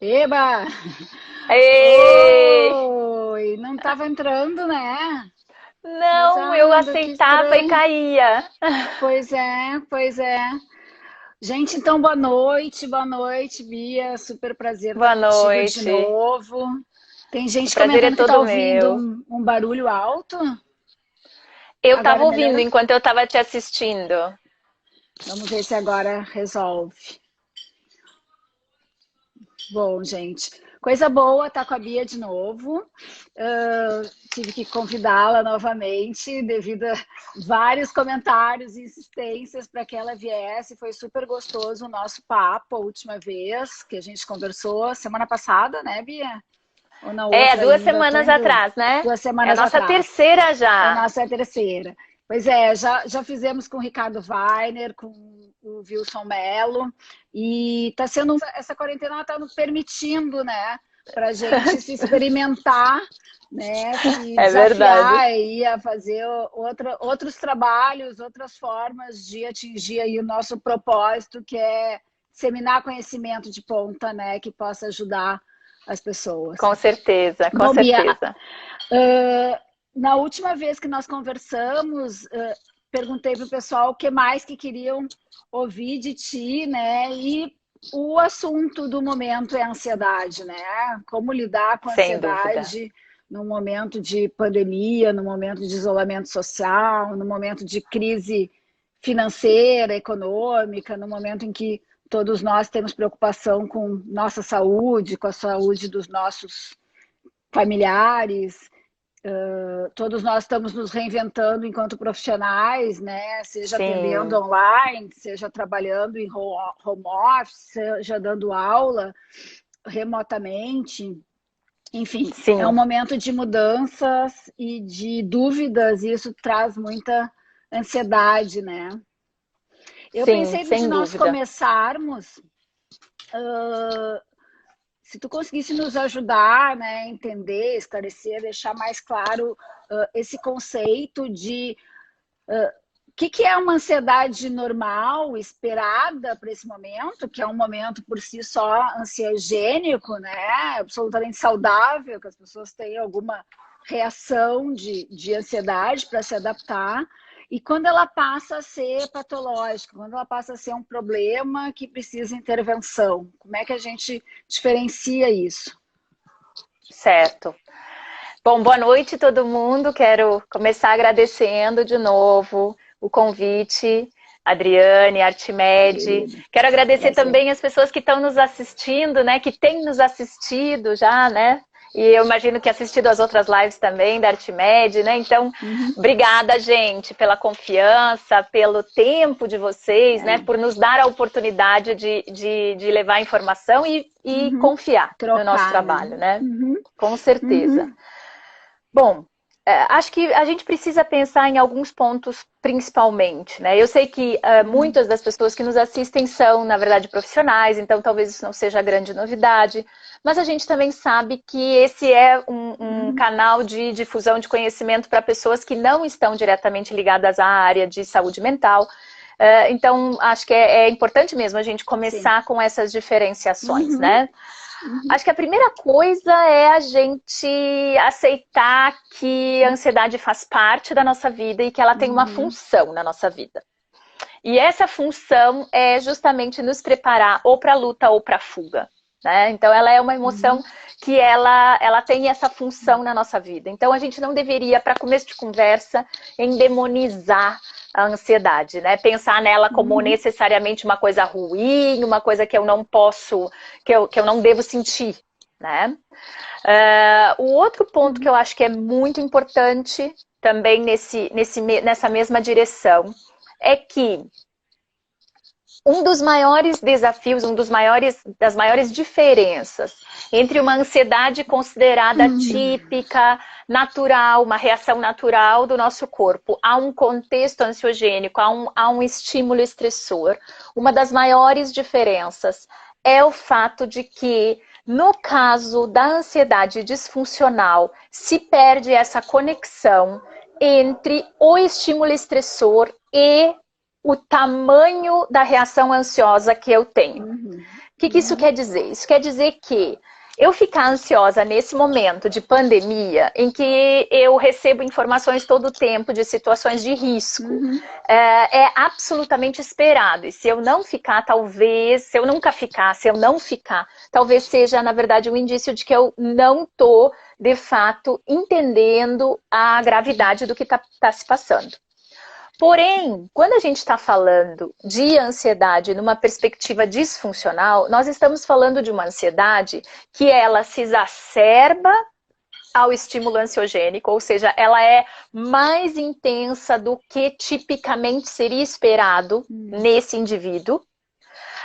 Eba! Ei! Oi! Não estava entrando, né? Mas Não, eu anda, que aceitava e estranho. caía. Pois é, pois é. Gente, então boa noite, Bia. Super prazer estar Boa contigo de noite. novo. Tem O gente prazer é comentando que está todo ouvindo meu. um barulho alto. Eu Agora tava é ouvindo melhor? enquanto eu tava te assistindo. Vamos ver se agora resolve. Bom, gente, coisa boa estar com a Bia de novo. Ah, tive que convidá-la novamente devido a vários comentários e insistências para que ela viesse. Foi super gostoso o nosso papo a última vez que a gente conversou, semana passada, né, Bia? Ou na É, outra duas ainda? Estou semanas em dúvida. atrás, né? Duas É a semanas nossa atrás. terceira É já. nossa terceira. Pois é, já fizemos com o Ricardo Weiner, com o Wilson Mello, e tá sendo, essa quarentena está nos permitindo, né, para a gente se experimentar, né, se É desafiar verdade. aí a fazer outros trabalhos, outras formas de atingir aí o nosso propósito, que é disseminar conhecimento de ponta, né, que possa ajudar as pessoas. Com certeza, com Bom, Bia, certeza. na última vez que nós conversamos, perguntei para o pessoal o que mais que queriam ouvir de ti, né? E o assunto do momento é a ansiedade, né? Como lidar com a Sem dúvida. ansiedade no momento de pandemia, no momento de isolamento social, no momento de crise financeira, econômica, no momento em que todos nós temos preocupação com nossa saúde, com a saúde dos nossos familiares. Todos nós estamos nos reinventando enquanto profissionais, né? Seja atendendo Sim, online, seja trabalhando em home office, seja dando aula remotamente. Enfim, é um sim, momento de mudanças e de dúvidas, e isso traz muita ansiedade, né? Eu sim, pensei de sem nós dúvida. começarmos, se tu conseguisse nos ajudar, né, entender, esclarecer, deixar mais claro esse conceito de que é uma ansiedade normal, esperada para esse momento, que é um momento por si só ansiogênico, né? Absolutamente saudável, que as pessoas têm alguma reação de ansiedade para se adaptar. E quando ela passa a ser patológica, quando ela passa a ser um problema que precisa de intervenção, como é que a gente diferencia isso? Certo. Bom, boa noite todo mundo. Quero começar agradecendo de novo o convite, Adriane, Artimed. Querida, Quero agradecer prazer. também as pessoas que estão nos assistindo, né, que têm nos assistido já, né? E eu imagino que assistido as outras lives também da Artimed, né? Então, Uhum. obrigada, gente, pela confiança, pelo tempo de vocês, né? É. Por nos dar a oportunidade de levar informação e Uhum. confiar no nosso Trocar, né? trabalho, né? Uhum. Com certeza. Uhum. Bom, acho que a gente precisa pensar em alguns pontos principalmente, né? Eu sei que Uhum. muitas das pessoas que nos assistem são, na verdade, profissionais, então talvez isso não seja grande novidade, mas a gente também sabe que esse é um Uhum. canal de difusão de conhecimento para pessoas que não estão diretamente ligadas à área de saúde mental. Então, acho que é importante mesmo a gente Sim. começar com essas diferenciações, Uhum. né? Uhum. Acho que a primeira coisa é a gente aceitar que a ansiedade faz parte da nossa vida e que ela tem uma Uhum. função na nossa vida. E essa função é justamente nos preparar ou para a luta ou para a fuga. Né? Então, ela é uma emoção Uhum. que ela tem essa função na nossa vida. Então, a gente não deveria, para começo de conversa, endemonizar a ansiedade, né? Pensar nela como Uhum. necessariamente uma coisa ruim, uma coisa que eu não posso, que eu não devo sentir, né? O outro ponto que Uhum. eu acho que é muito importante também nessa mesma direção é que um dos maiores desafios, das maiores diferenças entre uma ansiedade considerada típica, natural, uma reação natural do nosso corpo, a um contexto ansiogênico, a um estímulo estressor, uma das maiores diferenças é o fato de que, no caso da ansiedade disfuncional, se perde essa conexão entre o estímulo estressor e o tamanho da reação ansiosa que eu tenho. Uhum. O que isso quer dizer? Isso quer dizer que eu ficar ansiosa nesse momento de pandemia, em que eu recebo informações todo o tempo de situações de risco, é absolutamente esperado. E se eu não ficar, talvez, se eu não ficar, talvez seja, na verdade, um indício de que eu não estou, de fato, entendendo a gravidade do que está se passando. Porém, quando a gente está falando de ansiedade numa perspectiva disfuncional, nós estamos falando de uma ansiedade que ela se exacerba ao estímulo ansiogênico, ou seja, ela é mais intensa do que tipicamente seria esperado nesse indivíduo,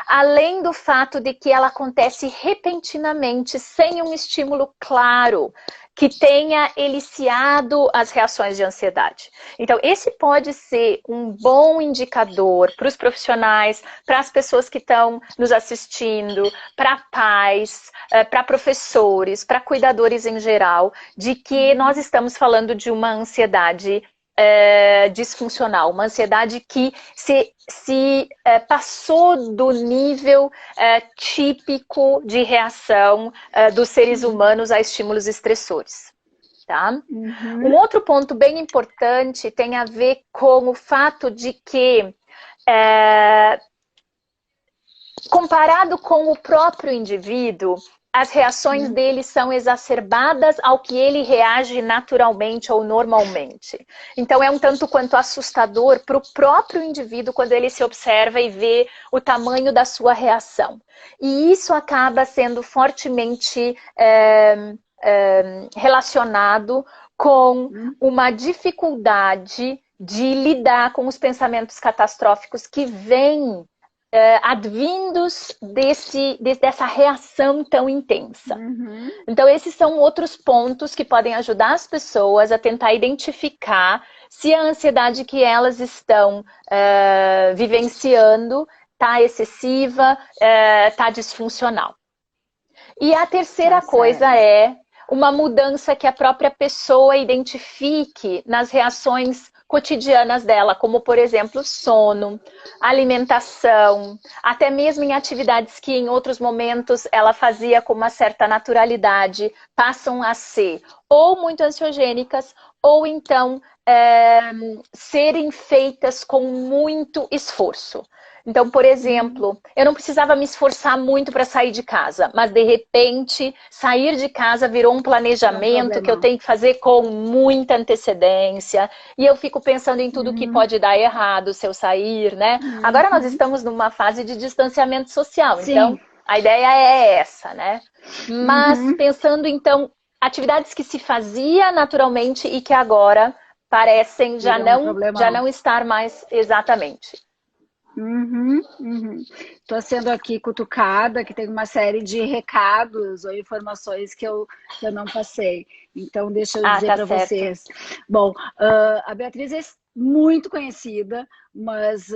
além do fato de que ela acontece repentinamente, sem um estímulo claro, que tenha eliciado as reações de ansiedade. Então, esse pode ser um bom indicador para os profissionais, para as pessoas que estão nos assistindo, para pais, para professores, para cuidadores em geral, de que nós estamos falando de uma ansiedade disfuncional, uma ansiedade que se passou do nível típico de reação dos seres humanos a estímulos estressores. Tá? Um outro ponto bem importante tem a ver com o fato de que, comparado com o próprio indivíduo, as reações dele são exacerbadas ao que ele reage naturalmente ou normalmente. Então é um tanto quanto assustador para o próprio indivíduo quando ele se observa e vê o tamanho da sua reação. E isso acaba sendo fortemente relacionado com uma dificuldade de lidar com os pensamentos catastróficos que vêm advindos dessa reação tão intensa. Então, esses são outros pontos que podem ajudar as pessoas a tentar identificar se a ansiedade que elas estão vivenciando está excessiva, está disfuncional. E a terceira coisa é uma mudança que a própria pessoa identifique nas reações cotidianas dela, como, por exemplo, sono, alimentação, até mesmo em atividades que em outros momentos ela fazia com uma certa naturalidade, passam a ser ou muito ansiogênicas, ou então serem feitas com muito esforço. Então, por exemplo, eu não precisava me esforçar muito para sair de casa, mas de repente sair de casa virou um planejamento que eu tenho que fazer com muita antecedência, e eu fico pensando em tudo que pode dar errado se eu sair, né? Agora nós estamos numa fase de distanciamento social, então a ideia é essa, né? Mas pensando então, atividades que se fazia naturalmente e que agora parecem já não estar mais exatamente. Estou sendo aqui cutucada, que tem uma série de recados ou informações que eu não passei. Então, deixa eu dizer para vocês. Bom, a Beatriz é muito conhecida, mas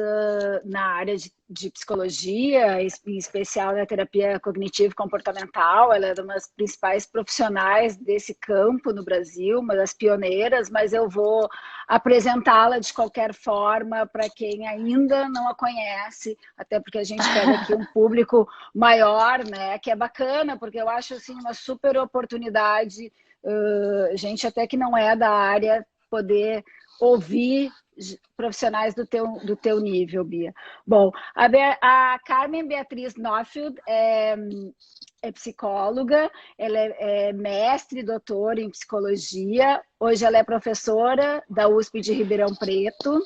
na área de psicologia, em especial na terapia cognitivo-comportamental, ela é uma das principais profissionais desse campo no Brasil, uma das pioneiras, mas eu vou apresentá-la de qualquer forma para quem ainda não a conhece, até porque a gente pega aqui um público maior, né, que é bacana, porque eu acho assim, uma super oportunidade, gente até que não é da área, poder ouvir profissionais do teu nível, Bia. Bom, a Carmen Beatriz Noffield é psicóloga, ela é mestre e doutora em psicologia, hoje ela é professora da USP de Ribeirão Preto,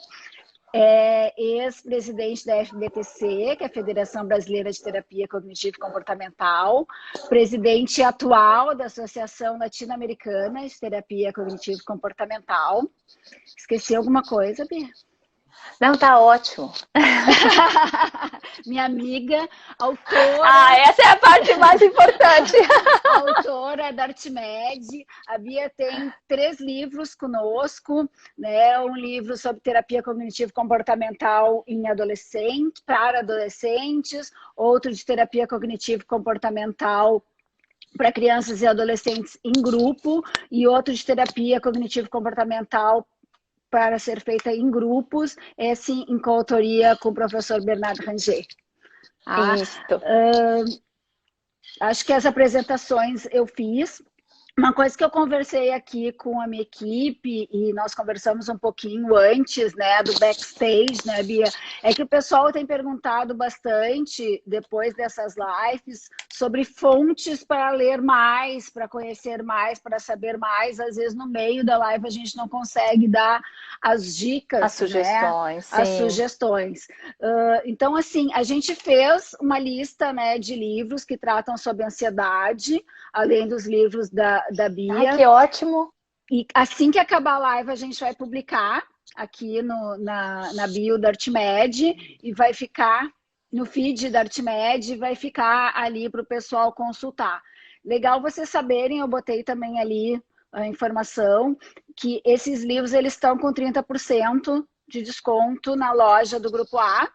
é ex-presidente da FBTC, que é a Federação Brasileira de Terapia Cognitivo e Comportamental, presidente atual da Associação Latino-Americana de Terapia Cognitivo e Comportamental. Esqueci alguma coisa, Bia? Não, tá ótimo. Minha amiga, autora... essa é a parte mais importante. Autora da Artimed. A Bia tem 3 livros conosco, né? Um livro sobre terapia cognitivo-comportamental para adolescentes, outro de terapia cognitivo-comportamental para crianças e adolescentes em grupo, e outro de terapia cognitivo-comportamental para ser feita em grupos, esse em coautoria com o professor Bernardo Ranger. Acho que as apresentações eu fiz. Uma coisa que eu conversei aqui com a minha equipe, e nós conversamos um pouquinho antes, né, do backstage, né, Bia, é que o pessoal tem perguntado bastante, depois dessas lives, sobre fontes para ler mais, para conhecer mais, para saber mais. Às vezes, no meio da live, a gente não consegue dar as dicas, As sugestões, né, as sim. sugestões. Então, assim, a gente fez uma lista, né, de livros que tratam sobre ansiedade, além dos livros da Bia. Ai, que ótimo! E assim que acabar a live, a gente vai publicar aqui na bio da Artmed e vai ficar no feed da Artmed e vai ficar ali para o pessoal consultar. Legal vocês saberem, eu botei também ali a informação que esses livros eles estão com 30% de desconto na loja do Grupo A.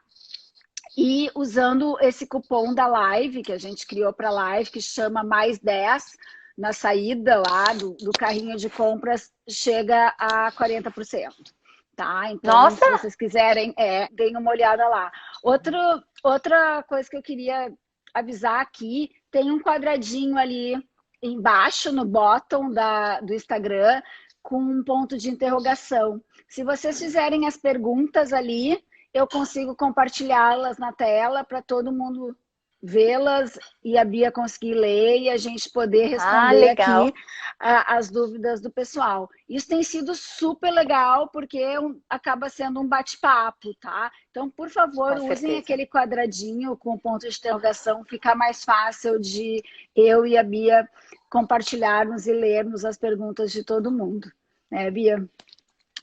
E usando esse cupom da live, que a gente criou para a live, que chama mais 10, na saída lá do carrinho de compras, chega a 40%. Tá? Então, Nossa! se vocês quiserem, deem uma olhada lá. Outra coisa que eu queria avisar aqui, tem um quadradinho ali embaixo, no bottom do Instagram, com um ponto de interrogação. Se vocês fizerem as perguntas ali, eu consigo compartilhá-las na tela para todo mundo vê-las e a Bia conseguir ler e a gente poder responder aqui as dúvidas do pessoal. Isso tem sido super legal porque acaba sendo um bate-papo, tá? Então, por favor, usem aquele quadradinho com ponto de interrogação, fica mais fácil de eu e a Bia compartilharmos e lermos as perguntas de todo mundo. Né, Bia?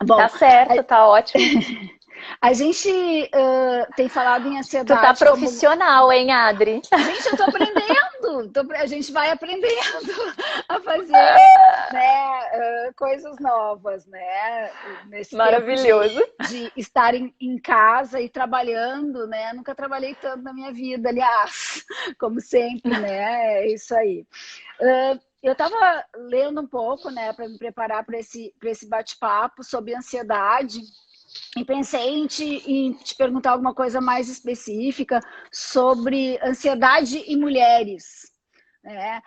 Bom, tá certo, tá ótimo. A gente tem falado em ansiedade. Tu tá profissional, hein, Adri? Gente, eu tô aprendendo. A gente vai aprendendo a fazer coisas novas, né? Nesse maravilhoso. De estar em casa e trabalhando, né? Nunca trabalhei tanto na minha vida, aliás, como sempre, né? É isso aí. Eu estava lendo um pouco, né, para me preparar para esse bate-papo sobre ansiedade. E pensei em te perguntar alguma coisa mais específica sobre ansiedade e mulheres. Né?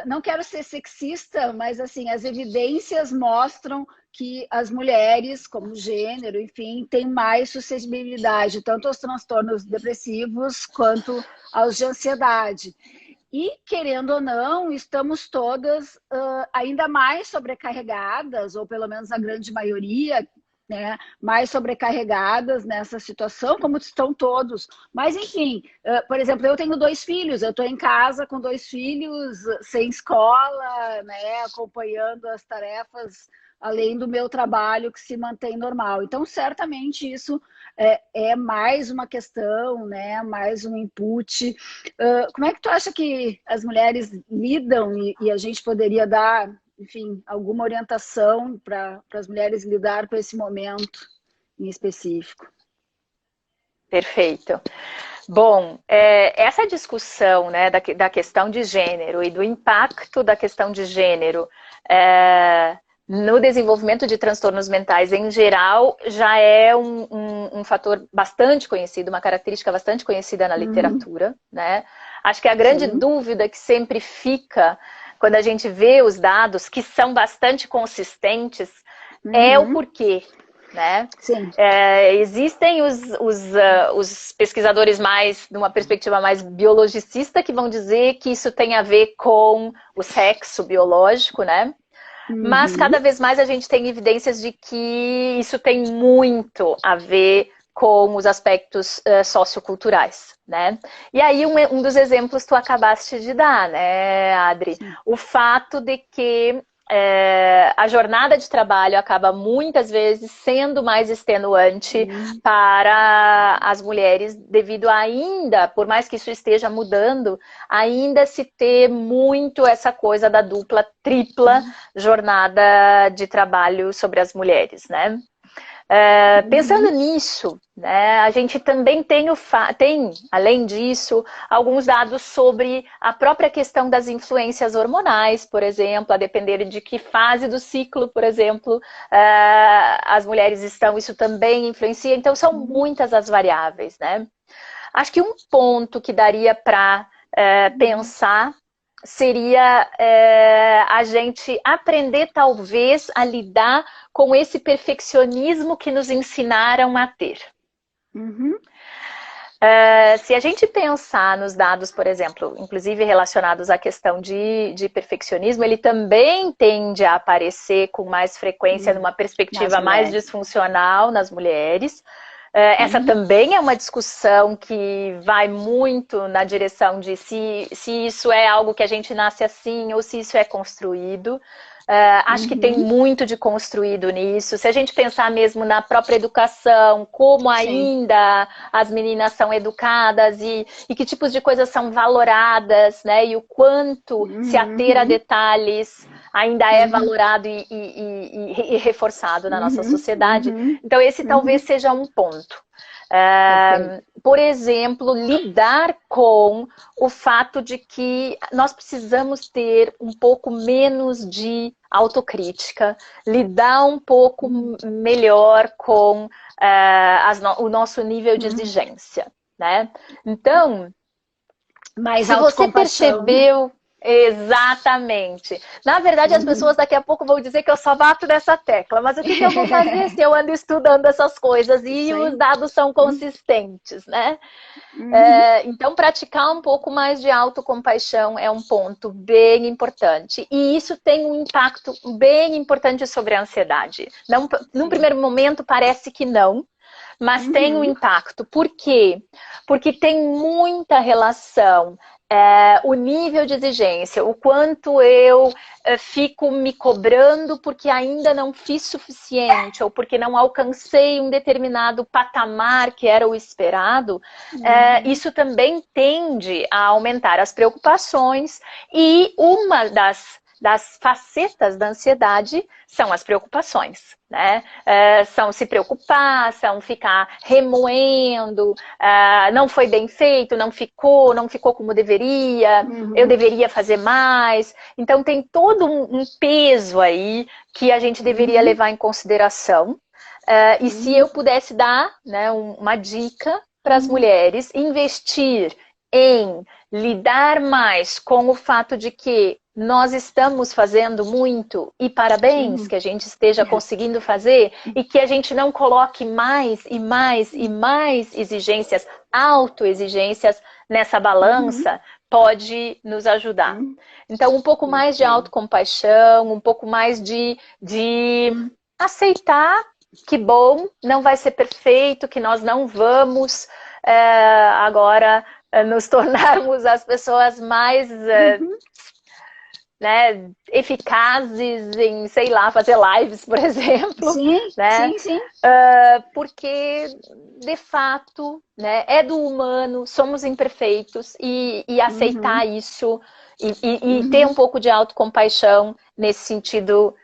Não quero ser sexista, mas assim, as evidências mostram que as mulheres, como gênero, enfim, têm mais suscetibilidade, tanto aos transtornos depressivos quanto aos de ansiedade. E, querendo ou não, estamos todas ainda mais sobrecarregadas, ou pelo menos a grande maioria, né, mais sobrecarregadas nessa situação, como estão todos. Mas, enfim, por exemplo, eu tenho 2 filhos, eu estou em casa com 2 filhos, sem escola, né, acompanhando as tarefas, além do meu trabalho que se mantém normal. Então, certamente, isso é mais uma questão, né, mais um input. Como é que tu acha que as mulheres lidam e a gente poderia dar, enfim, alguma orientação para as mulheres lidar com esse momento em específico? Perfeito. Bom, essa discussão, né, da questão de gênero e do impacto da questão de gênero no desenvolvimento de transtornos mentais em geral já é um fator bastante conhecido, uma característica bastante conhecida na literatura, né? Acho que a grande dúvida que sempre fica quando a gente vê os dados, que são bastante consistentes, é o porquê, né? Sim. Existem os pesquisadores mais, numa perspectiva mais biologicista, que vão dizer que isso tem a ver com o sexo biológico, né? Mas cada vez mais a gente tem evidências de que isso tem muito a ver com os aspectos socioculturais, né? E aí um dos exemplos tu acabaste de dar, né, Adri? Sim. O fato de que a jornada de trabalho acaba muitas vezes sendo mais extenuante para as mulheres, devido a ainda, por mais que isso esteja mudando, ainda se ter muito essa coisa da dupla, tripla jornada de trabalho sobre as mulheres, né? Pensando nisso, né, a gente também tem, além disso, alguns dados sobre a própria questão das influências hormonais, por exemplo, a depender de que fase do ciclo, por exemplo, as mulheres estão, isso também influencia, então são muitas as variáveis, né? Acho que um ponto que daria para pensar seria a gente aprender, talvez, a lidar com esse perfeccionismo que nos ensinaram a ter. Uhum. Se a gente pensar nos dados, por exemplo, inclusive relacionados à questão de perfeccionismo, ele também tende a aparecer com mais frequência numa perspectiva mais disfuncional nas mulheres. Essa também é uma discussão que vai muito na direção de se isso é algo que a gente nasce assim ou se isso é construído. Acho que tem muito de construído nisso. Se a gente pensar mesmo na própria educação, como ainda as meninas são educadas e que tipos de coisas são valoradas, né? E o quanto se ater a detalhes ainda é valorado e reforçado na nossa sociedade. Então, esse talvez seja um ponto. Por exemplo, lidar com o fato de que nós precisamos ter um pouco menos de autocrítica, lidar um pouco melhor com o nosso nível de exigência, né? Então, mais se você percebeu... Exatamente. Na verdade, as pessoas daqui a pouco vão dizer que eu só bato nessa tecla, mas o que eu vou fazer se eu ando estudando essas coisas e os dados são consistentes, né? Então, praticar um pouco mais de autocompaixão é um ponto bem importante. E isso tem um impacto bem importante sobre a ansiedade. Num primeiro momento, parece que não, mas tem um impacto. Por quê? Porque tem muita relação. O nível de exigência, o quanto eu fico me cobrando porque ainda não fiz suficiente ou porque não alcancei um determinado patamar que era o esperado, isso também tende a aumentar as preocupações e uma das facetas da ansiedade são as preocupações, né? São se preocupar, são ficar remoendo, não foi bem feito, não ficou como deveria, eu deveria fazer mais. Então tem todo um peso aí que a gente deveria levar em consideração. E se eu pudesse dar, né, uma dica para as mulheres, investir em lidar mais com o fato de que nós estamos fazendo muito e parabéns que a gente esteja conseguindo fazer e que a gente não coloque mais e mais e mais exigências, autoexigências nessa balança, pode nos ajudar. Então, um pouco mais de autocompaixão, um pouco mais de aceitar que, bom, não vai ser perfeito, que nós não vamos agora nos tornarmos as pessoas mais né, eficazes em, sei lá, fazer lives, por exemplo. Sim, né? sim. Porque, de fato, né, é do humano, somos imperfeitos e aceitar isso e ter um pouco de autocompaixão nesse sentido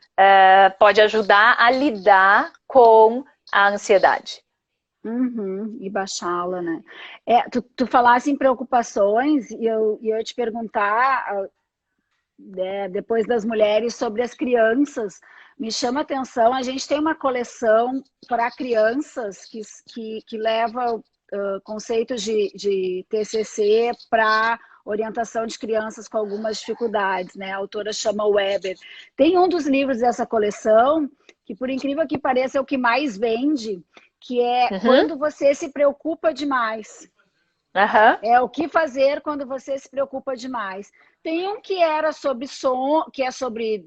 pode ajudar a lidar com a ansiedade. E baixá-la, né? Tu falasse em preocupações e eu ia te perguntar, depois das mulheres, sobre as crianças. Me chama a atenção, a gente tem uma coleção para crianças que leva conceitos de TCC para orientação de crianças com algumas dificuldades, né? A autora chama Weber. Tem um dos livros dessa coleção que, por incrível que pareça, é o que mais vende, que é Quando Você Se Preocupa Demais. É o que fazer quando você se preocupa demais. Tem um que era sobre som, que é sobre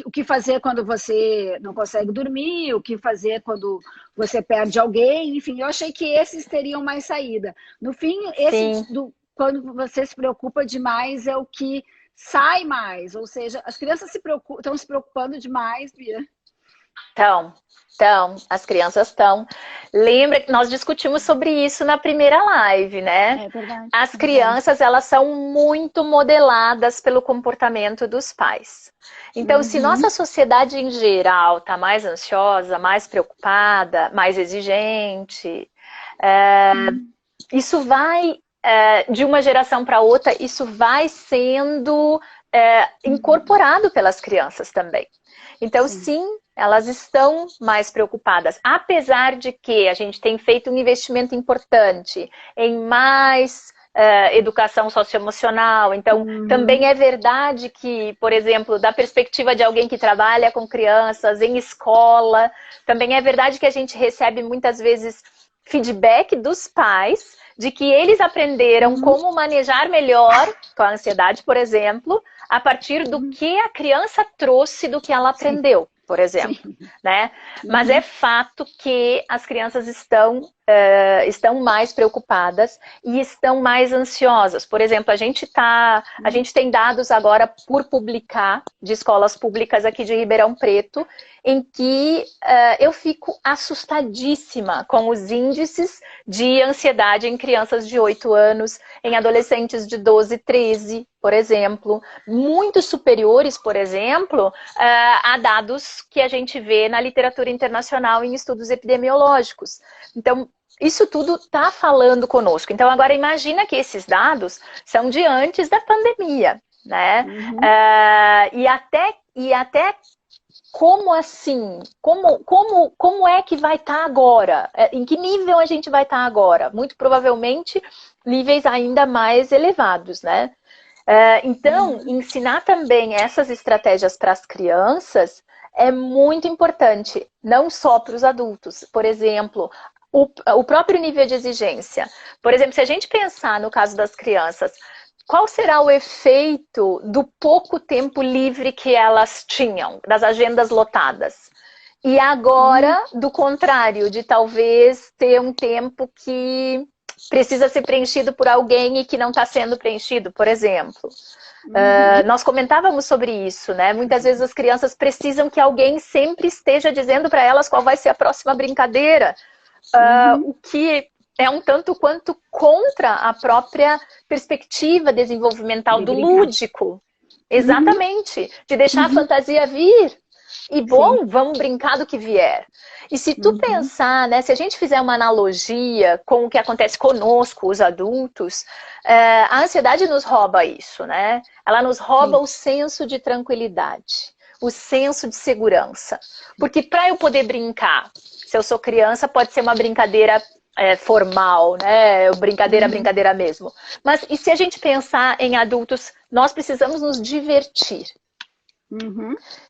o que fazer quando você não consegue dormir, o que fazer quando você perde alguém, enfim, eu achei que esses teriam mais saída. No fim, esse quando você se preocupa demais é o que sai mais, ou seja, as crianças estão se preocupando demais, Bia. Então, as crianças estão. Lembra que nós discutimos sobre isso na primeira live, né? É verdade. As crianças, elas são muito modeladas pelo comportamento dos pais. Então, se nossa sociedade em geral está mais ansiosa, mais preocupada, mais exigente, isso vai, de uma geração para outra, isso vai sendo incorporado pelas crianças também. Então, sim, elas estão mais preocupadas. Apesar de que a gente tem feito um investimento importante em mais educação socioemocional. Então, também é verdade que, por exemplo, da perspectiva de alguém que trabalha com crianças em escola, também é verdade que a gente recebe muitas vezes feedback dos pais de que eles aprenderam como manejar melhor com a ansiedade, por exemplo, a partir do que a criança trouxe do que ela aprendeu, por exemplo, né? Mas é fato que as crianças estão mais preocupadas e estão mais ansiosas. Por exemplo, a gente tem dados agora por publicar de escolas públicas aqui de Ribeirão Preto, em que eu fico assustadíssima com os índices de ansiedade em crianças de 8 anos, em adolescentes de 12, 13, por exemplo, muito superiores, por exemplo, a dados que a gente vê na literatura internacional em estudos epidemiológicos. Então, isso tudo está falando conosco. Então, agora imagina que esses dados são de antes da pandemia, né? E até como assim? Como é que vai estar agora? Em que nível a gente vai estar agora? Muito provavelmente níveis ainda mais elevados, né? Então, ensinar também essas estratégias para as crianças é muito importante, não só para os adultos. Por exemplo, o próprio nível de exigência. Por exemplo, se a gente pensar no caso das crianças, qual será o efeito do pouco tempo livre que elas tinham, das agendas lotadas? E agora, do contrário, de talvez ter um tempo que precisa ser preenchido por alguém e que não está sendo preenchido, por exemplo. Nós comentávamos sobre isso, né? Muitas vezes as crianças precisam que alguém sempre esteja dizendo para elas qual vai ser a próxima brincadeira. O que é um tanto quanto contra a própria perspectiva desenvolvimental do lúdico. Exatamente. De deixar a fantasia vir. E bom, vamos brincar do que vier. E se tu pensar, né, se a gente fizer uma analogia com o que acontece conosco, os adultos, a ansiedade nos rouba isso, né? Ela nos rouba o senso de tranquilidade, o senso de segurança. Porque para eu poder brincar, se eu sou criança, pode ser uma brincadeira formal, né? Brincadeira mesmo. Mas e se a gente pensar em adultos, nós precisamos nos divertir.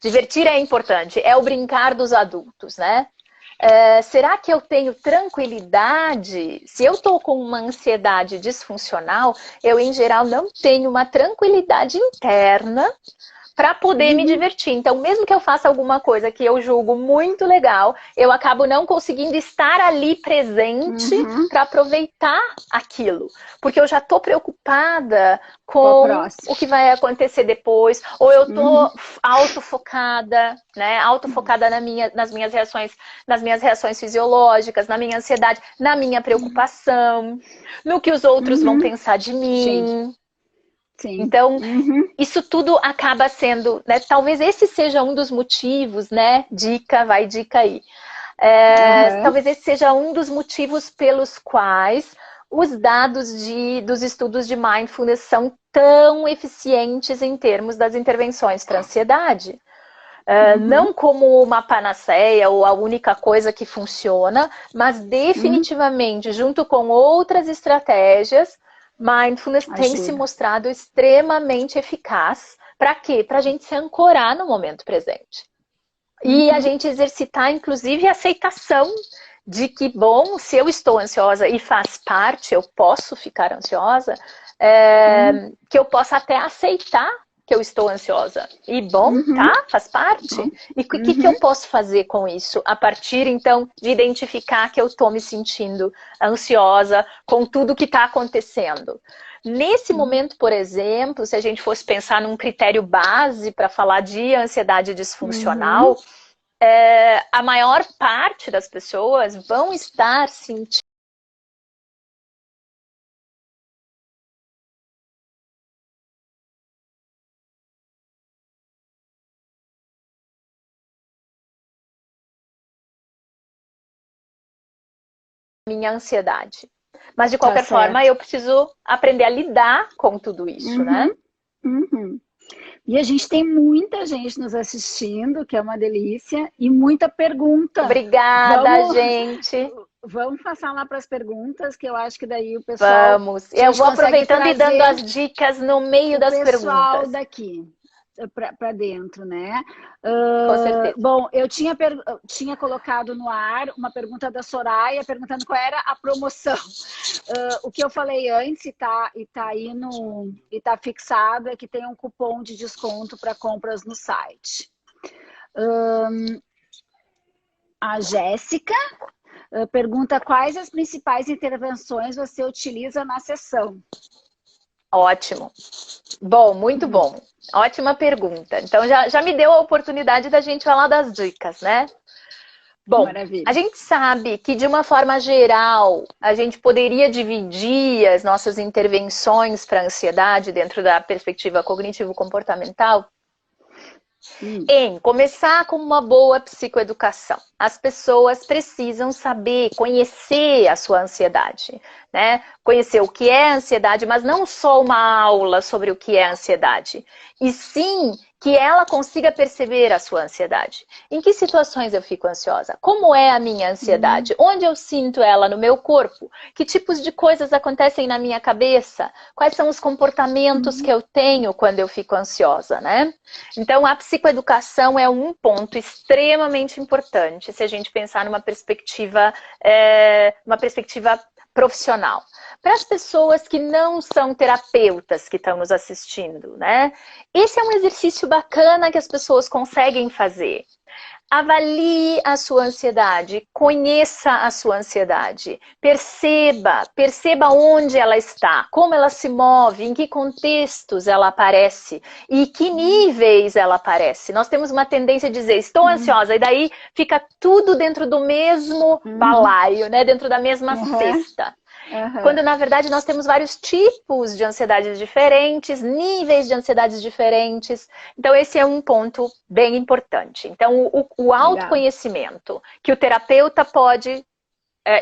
Divertir é importante, é o brincar dos adultos, né? Será que eu tenho tranquilidade? Se eu estou com uma ansiedade disfuncional, eu, em geral, não tenho uma tranquilidade interna para poder me divertir. Então, mesmo que eu faça alguma coisa que eu julgo muito legal, eu acabo não conseguindo estar ali presente para aproveitar aquilo. Porque eu já estou preocupada com o que vai acontecer depois, ou eu estou autofocada, né? Autofocada nas minhas reações fisiológicas, na minha ansiedade, na minha preocupação, no que os outros vão pensar de mim. Sim. Então, isso tudo acaba sendo, né, talvez esse seja um dos motivos, né, dica aí. Talvez esse seja um dos motivos pelos quais os dados dos estudos de mindfulness são tão eficientes em termos das intervenções para ansiedade. Não como uma panaceia ou a única coisa que funciona, mas definitivamente, junto com outras estratégias, mindfulness tem se mostrado extremamente eficaz. Para quê? Para a gente se ancorar no momento presente. E a gente exercitar, inclusive, a aceitação de que, bom, se eu estou ansiosa e faz parte, eu posso ficar ansiosa, que eu possa até aceitar que eu estou ansiosa. E bom, tá? Faz parte. E o que eu posso fazer com isso? A partir, então, de identificar que eu estou me sentindo ansiosa com tudo que está acontecendo. Nesse momento, por exemplo, se a gente fosse pensar num critério base para falar de ansiedade disfuncional, a maior parte das pessoas vão estar sentindo minha ansiedade. Mas, de qualquer forma, eu preciso aprender a lidar com tudo isso, né? E a gente tem muita gente nos assistindo, que é uma delícia, e muita pergunta. Obrigada, gente! vamos passar lá para as perguntas, que eu acho que daí o pessoal... Vamos. Eu vou aproveitando e dando as dicas no meio das perguntas. O pessoal daqui para dentro, né? Com certeza. Bom, eu tinha colocado no ar uma pergunta da Soraya, perguntando qual era a promoção. O que eu falei antes e tá aí e tá fixado é que tem um cupom de desconto para compras no site. A Jéssica pergunta quais as principais intervenções você utiliza na sessão. Ótimo. Bom, muito bom. Ótima pergunta. Então, já me deu a oportunidade da gente falar das dicas, né? Bom, maravilha. A gente sabe que, de uma forma geral, a gente poderia dividir as nossas intervenções para a ansiedade dentro da perspectiva cognitivo-comportamental em começar com uma boa psicoeducação. As pessoas precisam saber, conhecer a sua ansiedade, né? Conhecer o que é ansiedade, mas não só uma aula sobre o que é ansiedade, e sim que ela consiga perceber a sua ansiedade. Em que situações eu fico ansiosa? Como é a minha ansiedade? Onde eu sinto ela no meu corpo? Que tipos de coisas acontecem na minha cabeça? Quais são os comportamentos que eu tenho quando eu fico ansiosa, né? Então, a psicoeducação é um ponto extremamente importante se a gente pensar numa perspectiva profissional. Para as pessoas que não são terapeutas que estão nos assistindo, né? Esse é um exercício bacana que as pessoas conseguem fazer. Avalie a sua ansiedade, conheça a sua ansiedade, perceba onde ela está, como ela se move, em que contextos ela aparece e que níveis ela aparece. Nós temos uma tendência a dizer, estou ansiosa, e daí fica tudo dentro do mesmo balaio, né? Dentro da mesma cesta. Quando, na verdade, nós temos vários tipos de ansiedades diferentes, níveis de ansiedades diferentes. Então, esse é um ponto bem importante. Então, o autoconhecimento que o terapeuta pode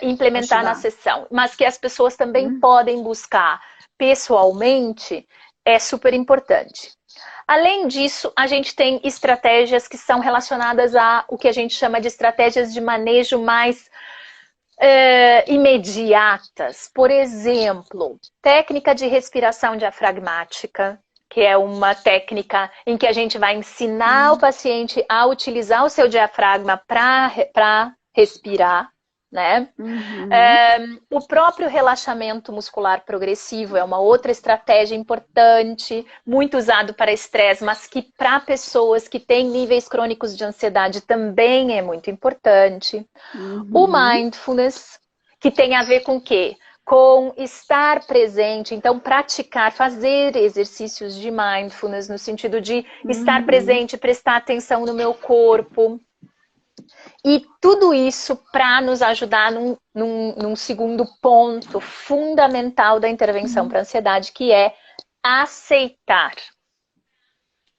implementar na sessão, mas que as pessoas também podem buscar pessoalmente, é super importante. Além disso, a gente tem estratégias que são relacionadas a o que a gente chama de estratégias de manejo mais imediatas. Por exemplo, técnica de respiração diafragmática, que é uma técnica em que a gente vai ensinar o paciente a utilizar o seu diafragma para respirar, né? O próprio relaxamento muscular progressivo é uma outra estratégia importante, muito usado para estresse, mas que para pessoas que têm níveis crônicos de ansiedade também é muito importante. O mindfulness, que tem a ver com o quê? Com estar presente, então praticar, fazer exercícios de mindfulness no sentido de estar presente, prestar atenção no meu corpo. E tudo isso para nos ajudar num segundo ponto fundamental da intervenção para a ansiedade, que é aceitar.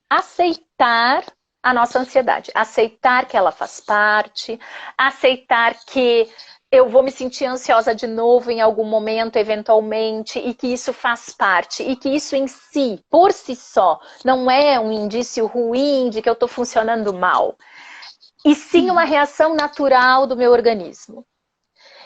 Aceitar a nossa ansiedade. Aceitar que ela faz parte. Aceitar que eu vou me sentir ansiosa de novo em algum momento, eventualmente, e que isso faz parte. E que isso em si, por si só, não é um indício ruim de que eu estou funcionando mal. E sim uma reação natural do meu organismo.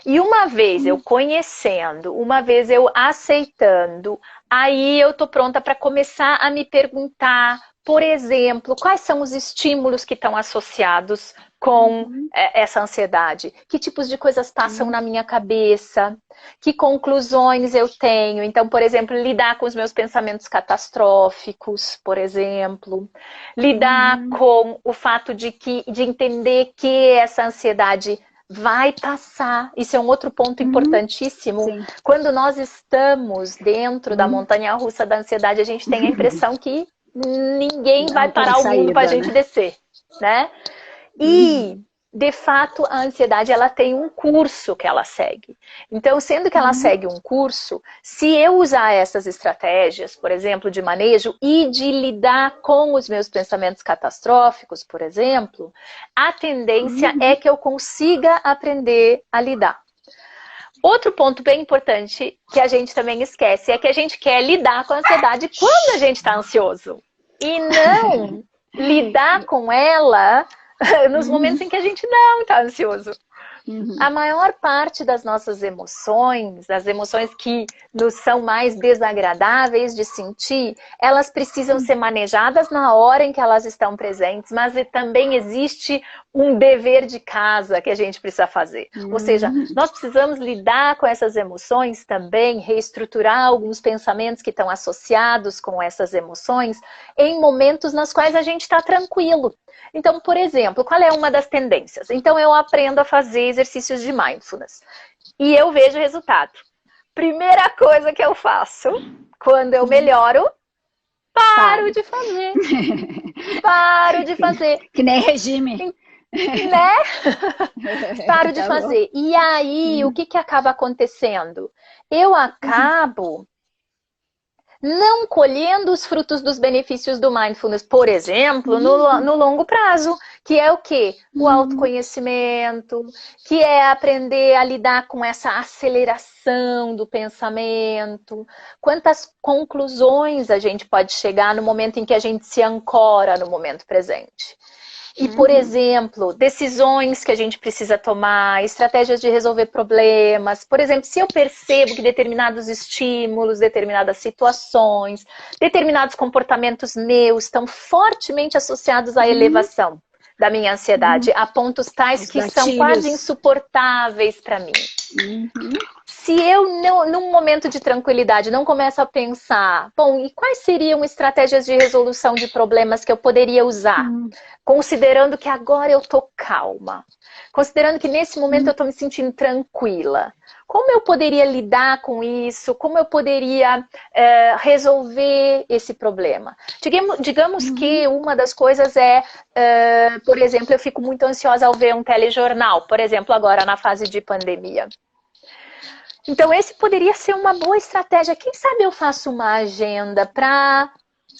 E uma vez eu conhecendo, uma vez eu aceitando, aí eu tô pronta para começar a me perguntar, por exemplo, quais são os estímulos que estão associados com essa ansiedade? Que tipos de coisas passam na minha cabeça? Que conclusões eu tenho? Então, por exemplo, lidar com os meus pensamentos catastróficos, por exemplo. Lidar com o fato de entender que essa ansiedade vai passar. Isso é um outro ponto importantíssimo. Sim. Quando nós estamos dentro da montanha-russa da ansiedade, a gente tem a impressão que ninguém vai parar o mundo para a gente descer, né? E, de fato, a ansiedade, ela tem um curso que ela segue. Então, sendo que ela segue um curso, se eu usar essas estratégias, por exemplo, de manejo e de lidar com os meus pensamentos catastróficos, por exemplo, a tendência é que eu consiga aprender a lidar. Outro ponto bem importante que a gente também esquece é que a gente quer lidar com a ansiedade quando a gente está ansioso. E não lidar com ela nos momentos em que a gente não está ansioso. A maior parte das nossas emoções, as emoções que nos são mais desagradáveis de sentir, elas precisam ser manejadas na hora em que elas estão presentes, mas também existe um dever de casa que a gente precisa fazer. Ou seja, nós precisamos lidar com essas emoções também, reestruturar alguns pensamentos que estão associados com essas emoções em momentos nos quais a gente está tranquilo. Então, por exemplo, qual é uma das tendências? Então, eu aprendo a fazer exercícios de mindfulness e eu vejo resultado. Primeira coisa que eu faço, quando eu melhoro, paro de fazer. Paro de fazer. Que nem regime. Né? Paro de fazer. E aí, o que acaba acontecendo? Eu acabo não colhendo os frutos dos benefícios do mindfulness, por exemplo, no longo prazo, que é o quê? O autoconhecimento, que é aprender a lidar com essa aceleração do pensamento, quantas conclusões a gente pode chegar no momento em que a gente se ancora no momento presente. E, por exemplo, decisões que a gente precisa tomar, estratégias de resolver problemas. Por exemplo, se eu percebo que determinados estímulos, determinadas situações, determinados comportamentos meus estão fortemente associados à elevação da minha ansiedade, a pontos tais que são quase insuportáveis para mim. Se eu, num momento de tranquilidade, não começo a pensar, bom, e quais seriam estratégias de resolução de problemas que eu poderia usar? Considerando que agora eu tô calma, considerando que nesse momento eu tô me sentindo tranquila. Como eu poderia lidar com isso? Como eu poderia resolver esse problema? Digamos que uma das coisas é, por exemplo, eu fico muito ansiosa ao ver um telejornal, por exemplo, agora na fase de pandemia. Então, esse poderia ser uma boa estratégia. Quem sabe eu faço uma agenda para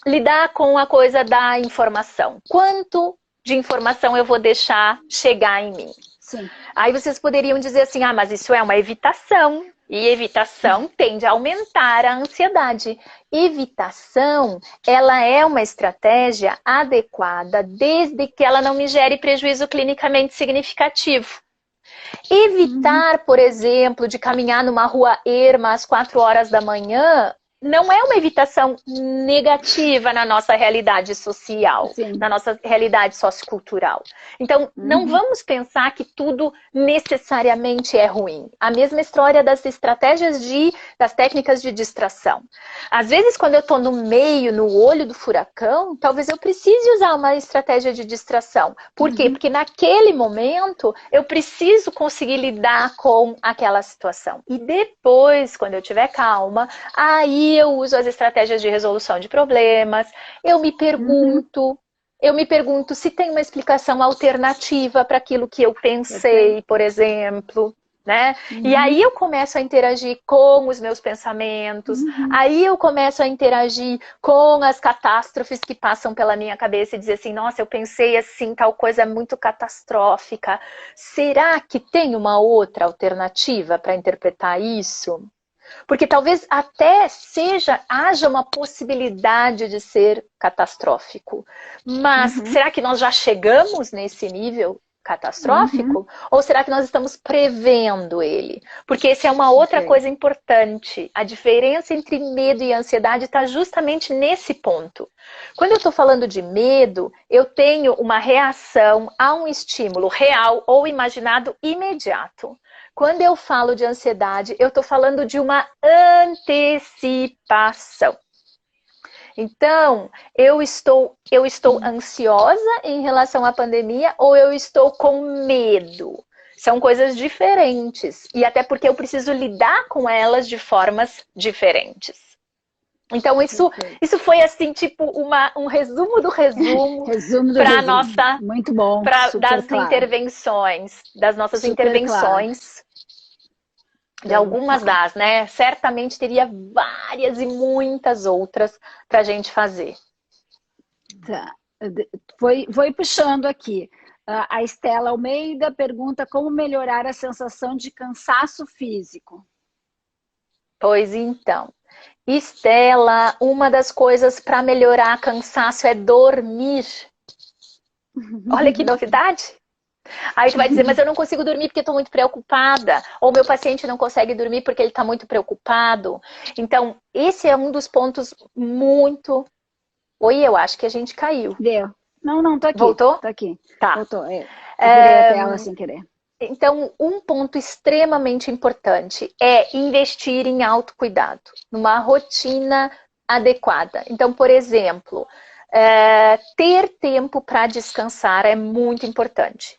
lidar com a coisa da informação. Quanto de informação eu vou deixar chegar em mim? Sim. Aí vocês poderiam dizer assim, ah, mas isso é uma evitação. E evitação tende a aumentar a ansiedade. Evitação, ela é uma estratégia adequada desde que ela não me gere prejuízo clinicamente significativo. Evitar, por exemplo, de caminhar numa rua erma às 4 horas da manhã não é uma evitação negativa na nossa realidade social, na nossa realidade sociocultural. Então, não vamos pensar que tudo necessariamente é ruim. A mesma história das estratégias das técnicas de distração. Às vezes, quando eu estou no meio, no olho do furacão, talvez eu precise usar uma estratégia de distração. Por quê? Porque naquele momento, eu preciso conseguir lidar com aquela situação. E depois, quando eu estiver calma, aí eu uso as estratégias de resolução de problemas, eu me pergunto se tem uma explicação alternativa para aquilo que eu pensei, por exemplo, né? E aí eu começo a interagir com os meus pensamentos, aí eu começo a interagir com as catástrofes que passam pela minha cabeça e dizer assim, nossa, eu pensei assim, tal coisa é muito catastrófica. Será que tem uma outra alternativa para interpretar isso? Porque talvez até haja uma possibilidade de ser catastrófico. Mas será que nós já chegamos nesse nível catastrófico? Ou será que nós estamos prevendo ele? Porque essa é uma outra coisa importante. A diferença entre medo e ansiedade está justamente nesse ponto. Quando eu estou falando de medo, eu tenho uma reação a um estímulo real ou imaginado imediato. Quando eu falo de ansiedade, eu estou falando de uma antecipação. Então, eu estou ansiosa em relação à pandemia ou eu estou com medo? São coisas diferentes. E até porque eu preciso lidar com elas de formas diferentes. Então, isso foi assim, tipo, um resumo do resumo para nossa. Muito bom. Das intervenções, das nossas intervenções. De algumas das, né? Certamente teria várias e muitas outras para a gente fazer. Tá. Foi puxando aqui. A Estela Almeida pergunta como melhorar a sensação de cansaço físico. Pois então. Estela, uma das coisas para melhorar cansaço é dormir. Olha que novidade! Aí tu vai dizer, mas eu não consigo dormir porque estou muito preocupada. Ou meu paciente não consegue dormir porque ele está muito preocupado. Então, esse é um dos pontos muito... Oi, eu acho que a gente caiu. Deu. Não, tô aqui. Voltou? Tô aqui. Tá. Voltou. Eu virei a tela sem querer. Então, um ponto extremamente importante é investir em autocuidado, numa rotina adequada. Então, por exemplo, ter tempo para descansar é muito importante.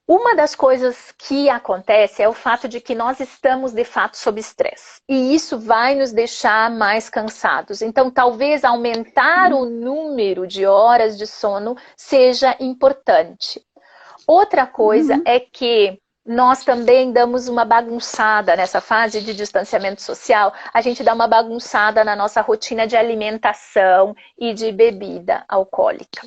Uma das coisas que acontece é o fato de que nós estamos, de fato, sob estresse. E isso vai nos deixar mais cansados. Então, talvez aumentar o número de horas de sono seja importante. Outra coisa é que nós também damos uma bagunçada nessa fase de distanciamento social. A gente dá uma bagunçada na nossa rotina de alimentação e de bebida alcoólica.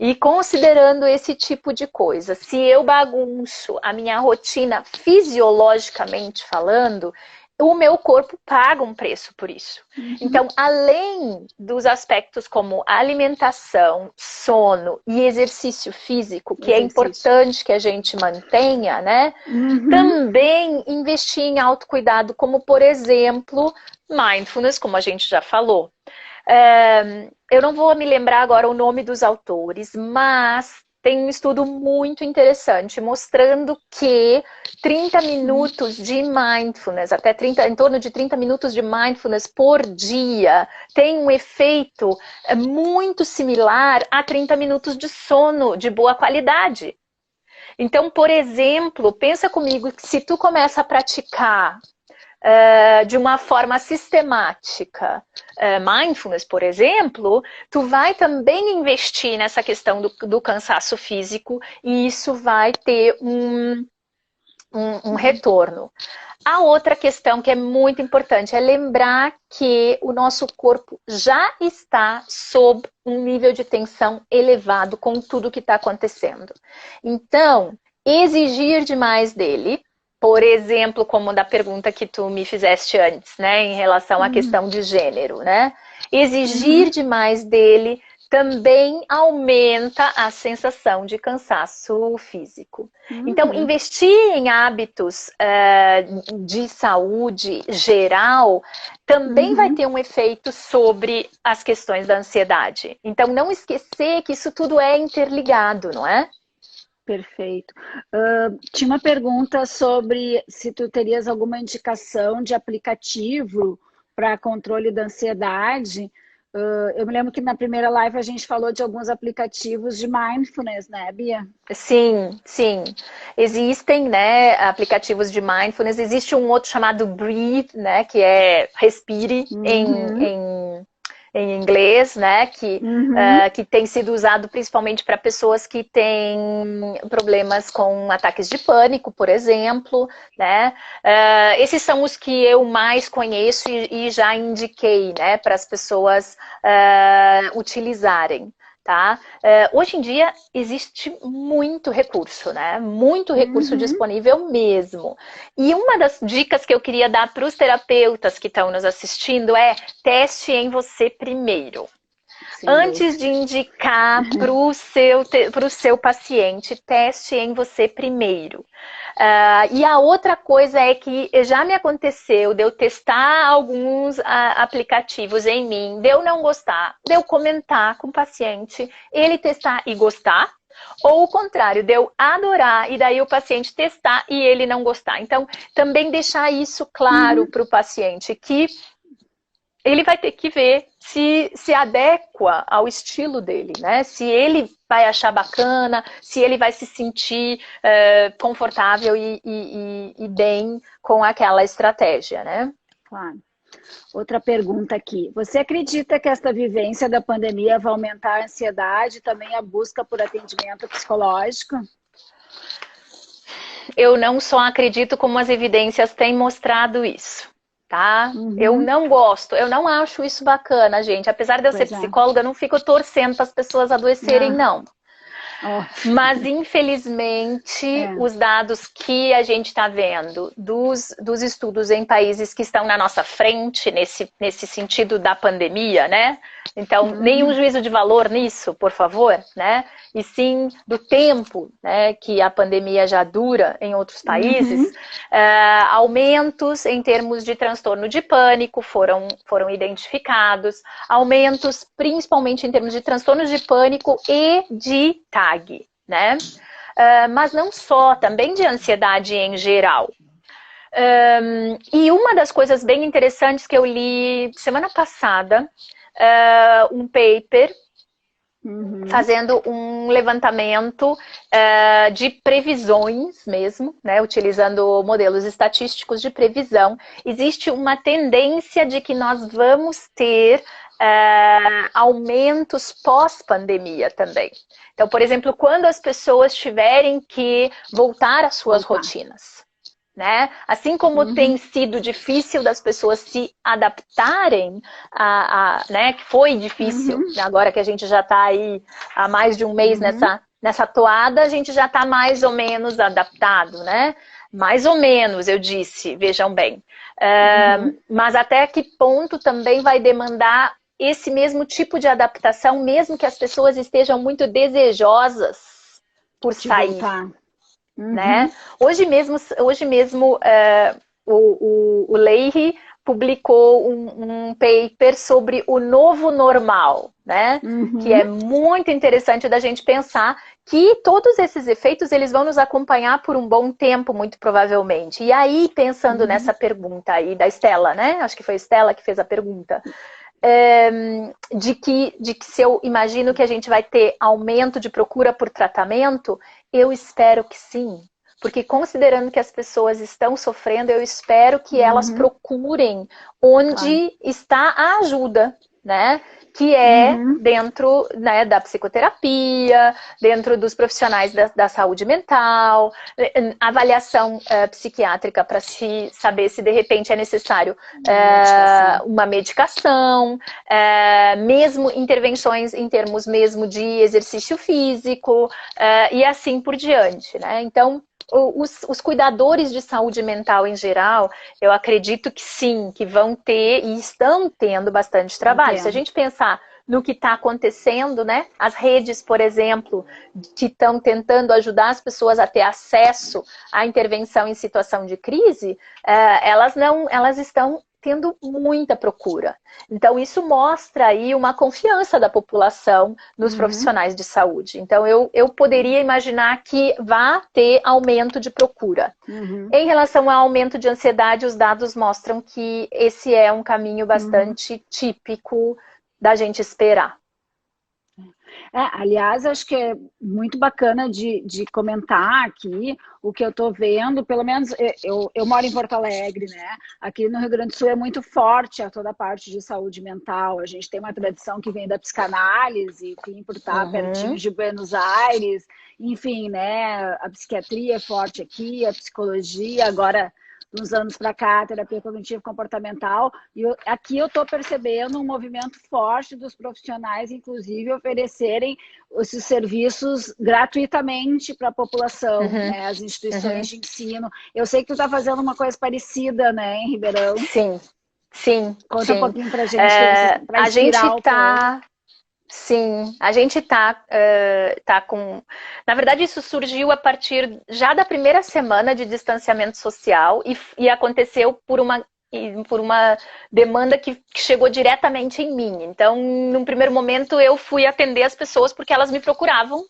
E considerando esse tipo de coisa, se eu bagunço a minha rotina fisiologicamente falando, o meu corpo paga um preço por isso. Então, além dos aspectos como alimentação, sono e exercício físico, que é importante que a gente mantenha, né? Também investir em autocuidado, como, por exemplo, mindfulness, como a gente já falou. Eu não vou me lembrar agora o nome dos autores, mas tem um estudo muito interessante mostrando que 30 minutos de mindfulness, em torno de 30 minutos de mindfulness por dia, tem um efeito muito similar a 30 minutos de sono de boa qualidade. Então, por exemplo, pensa comigo que se tu começa a praticar de uma forma sistemática, mindfulness, por exemplo, tu vai também investir nessa questão do cansaço físico e isso vai ter um retorno. A outra questão que é muito importante é lembrar que o nosso corpo já está sob um nível de tensão elevado com tudo que está acontecendo. Então, exigir demais dele, por exemplo, como da pergunta que tu me fizeste antes, né, em relação à questão de gênero, né? Exigir demais dele também aumenta a sensação de cansaço físico. Então, investir em hábitos de saúde geral também vai ter um efeito sobre as questões da ansiedade. Então, não esquecer que isso tudo é interligado, não é? Perfeito. Tinha uma pergunta sobre se tu terias alguma indicação de aplicativo para controle da ansiedade. Eu me lembro que na primeira live a gente falou de alguns aplicativos de mindfulness, né, Bia? Sim, sim. Existem, né, aplicativos de mindfulness. Existe um outro chamado Breathe, né, que é respire em inglês, né, que tem sido usado principalmente para pessoas que têm problemas com ataques de pânico, por exemplo, né. Esses são os que eu mais conheço e já indiquei, né, para as pessoas utilizarem. Tá? Hoje em dia existe muito recurso, né? Muito recurso disponível mesmo. E uma das dicas que eu queria dar para os terapeutas que estão nos assistindo é teste em você primeiro. Antes de indicar para o seu paciente, teste em você primeiro. E a outra coisa é que já me aconteceu de eu testar alguns aplicativos em mim, de eu não gostar, de eu comentar com o paciente, ele testar e gostar, ou o contrário, de eu adorar e daí o paciente testar e ele não gostar. Então, também deixar isso claro para o paciente, que ele vai ter que ver se adequa ao estilo dele, né? Se ele vai achar bacana, se ele vai se sentir confortável e bem com aquela estratégia, né? Claro. Outra pergunta aqui. Você acredita que esta vivência da pandemia vai aumentar a ansiedade e também a busca por atendimento psicológico? Eu não só acredito, como as evidências têm mostrado isso. Tá? Eu não gosto, eu não acho isso bacana, gente. Apesar de eu ser psicóloga, eu não fico torcendo para as pessoas adoecerem, não. Ó, Mas, infelizmente, é. os dados que a gente está vendo dos estudos em países que estão na nossa frente, nesse sentido da pandemia, né? Então, nenhum Uhum, juízo de valor nisso, por favor, né? E sim do tempo, né, que a pandemia já dura em outros países, uhum, aumentos em termos de transtorno de pânico foram identificados, aumentos principalmente em termos de transtornos de pânico e de TAG, né? Mas não só, também de ansiedade em geral. E uma das coisas bem interessantes que eu li semana passada, um paper uhum, fazendo um levantamento de previsões mesmo, né, utilizando modelos estatísticos de previsão. Existe uma tendência de que nós vamos ter aumentos pós-pandemia também. Então, por exemplo, quando as pessoas tiverem que voltar às suas voltar. rotinas, né? Assim como tem Uhum, sido difícil das pessoas se adaptarem, né? Que foi difícil, uhum, agora que a gente já está aí há mais de um mês uhum, nessa toada, a gente já está mais ou menos adaptado, né? Mais ou menos, eu disse, vejam bem. uhum. Mas até que ponto também vai demandar esse mesmo tipo de adaptação, mesmo que as pessoas estejam muito desejosas por De sair, voltar. né? Uhum, Hoje mesmo o Leahy publicou um paper sobre o novo normal, né? Que é uhum, muito interessante da gente pensar que todos esses efeitos eles vão nos acompanhar por um bom tempo, muito provavelmente. E aí, pensando nessa uhum, pergunta aí da Estela, né? Acho que foi a Estela que fez a pergunta. De que se eu imagino que a gente vai ter aumento de procura por tratamento, eu espero que sim. Porque considerando que as pessoas estão sofrendo, eu espero que elas uhum, procurem claro. onde está a ajuda, né? Que é Uhum, dentro, né, da psicoterapia, dentro dos profissionais da saúde mental, avaliação psiquiátrica para se saber se de repente é necessário uma medicação. uma medicação, mesmo intervenções em termos mesmo de exercício físico, e assim por diante, né? Então, os cuidadores de saúde mental em geral, eu acredito que sim, que vão ter e estão tendo bastante trabalho. Se a Entendo. gente pensar no que está acontecendo, né? As redes, por exemplo, que estão tentando ajudar as pessoas a ter acesso à intervenção em situação de crise, elas estão tendo muita procura. Então, isso mostra aí uma confiança da população nos Uhum, profissionais de saúde. Então, eu poderia imaginar que vá ter aumento de procura. uhum, Em relação ao aumento de ansiedade, os dados mostram que esse é um caminho uhum. bastante típico da gente esperar. Aliás, acho que é muito bacana de comentar aqui o que eu estou vendo, pelo menos eu moro em Porto Alegre, né? Aqui no Rio Grande do Sul é muito forte a toda a parte de saúde mental. A gente tem uma tradição que vem da psicanálise, enfim, por estar pertinho Uhum, de Buenos Aires, enfim, né? A psiquiatria é forte aqui, a psicologia, agora de uns anos para cá, a terapia cognitivo comportamental, e aqui eu estou percebendo um movimento forte dos profissionais, inclusive, oferecerem esses serviços gratuitamente para a população, uhum, né, as instituições uhum. de ensino. Eu sei que tu está fazendo uma coisa parecida, né, em Ribeirão. Sim, sim, Conta um sim. pouquinho para a gente que vocês, para A gente inspirar o povo. tá, sim, a gente tá com. Na verdade, isso surgiu a partir já da primeira semana de distanciamento social e aconteceu por uma demanda que chegou diretamente em mim. Então, num primeiro momento, eu fui atender as pessoas porque elas me procuravam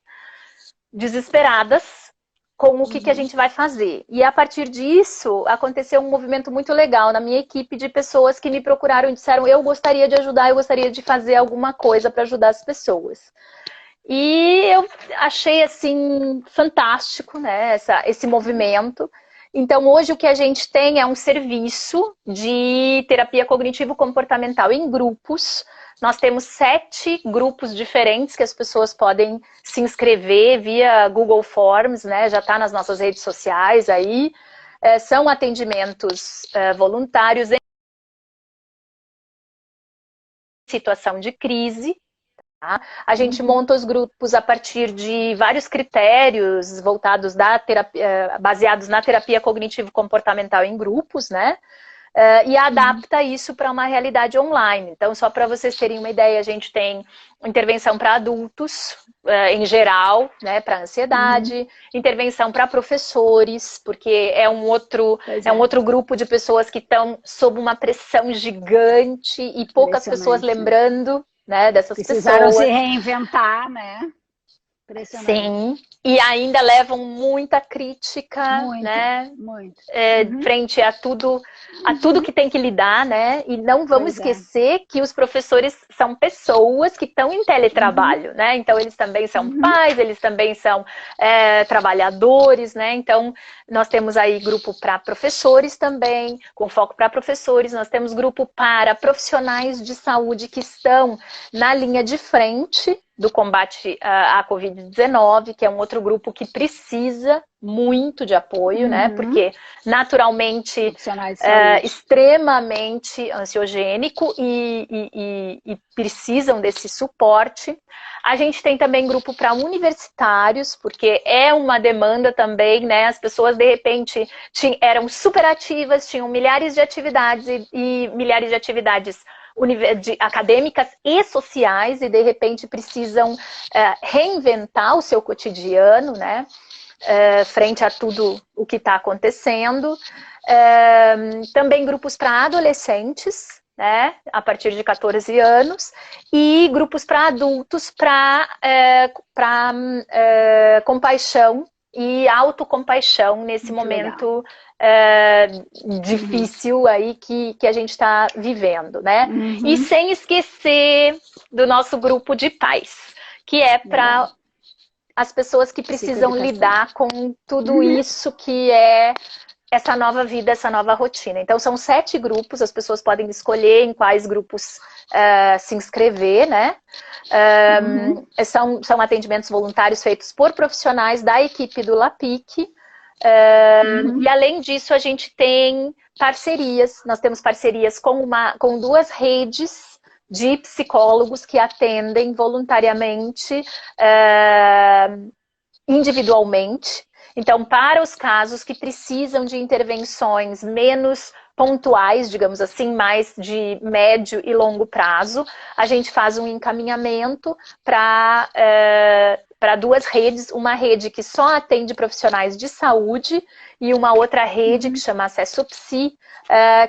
desesperadas com o que a Uhum, gente vai fazer. E a partir disso, aconteceu um movimento muito legal na minha equipe de pessoas que me procuraram e disseram: eu gostaria de ajudar, eu gostaria de fazer alguma coisa para ajudar as pessoas. E eu achei assim fantástico, né, esse movimento. Então, hoje o que a gente tem é um serviço de terapia cognitivo-comportamental em grupos. Nós temos 7 grupos diferentes que as pessoas podem se inscrever via Google Forms, né? Já está nas nossas redes sociais aí. São atendimentos voluntários em situação de crise. A gente monta os grupos a partir de vários critérios voltados da terapia, baseados na terapia cognitivo-comportamental em grupos, né? E adapta isso para uma realidade online. Então, só para vocês terem uma ideia, a gente tem intervenção para adultos, em geral, né, para ansiedade, intervenção para professores, porque é um outro grupo de pessoas que estão sob uma pressão gigante e poucas pessoas lembrando, né, dessas Precisaram pessoas. se reinventar, né? Sim, e ainda levam muita crítica, né? Frente a tudo que tem que lidar, né? E não vamos esquecer que os professores são pessoas que estão em teletrabalho, né? Então eles também são pais, eles também são trabalhadores, né? Então nós temos aí grupo para professores também, com foco para professores, nós temos grupo para profissionais de saúde que estão na linha de frente do combate à Covid-19, que é um outro grupo que precisa muito de apoio, né? Porque naturalmente extremamente ansiogênico e precisam desse suporte. A gente tem também grupo para universitários, porque é uma demanda também, né? As pessoas de repente eram super ativas, tinham milhares de atividades e milhares de atividades acadêmicas e sociais e de repente precisam reinventar o seu cotidiano, né? Frente a tudo o que está acontecendo. Também grupos para adolescentes, né? A partir de 14 anos, e grupos para adultos para compaixão e autocompaixão nesse momento difícil aí que a gente está vivendo, né? E sem esquecer do nosso grupo de pais, que é para as pessoas que precisam lidar com tudo isso que é essa nova vida, essa nova rotina. Então são 7 grupos, as pessoas podem escolher em quais grupos se inscrever, né? São atendimentos voluntários feitos por profissionais da equipe do LAPIC. E além disso, a gente tem parcerias. Nós temos parcerias com 2 redes de psicólogos que atendem voluntariamente, individualmente. Então, para os casos que precisam de intervenções menos pontuais, digamos assim, mais de médio e longo prazo, a gente faz um encaminhamento para 2 redes, uma rede que só atende profissionais de saúde e uma outra rede que chama Acesso Psi,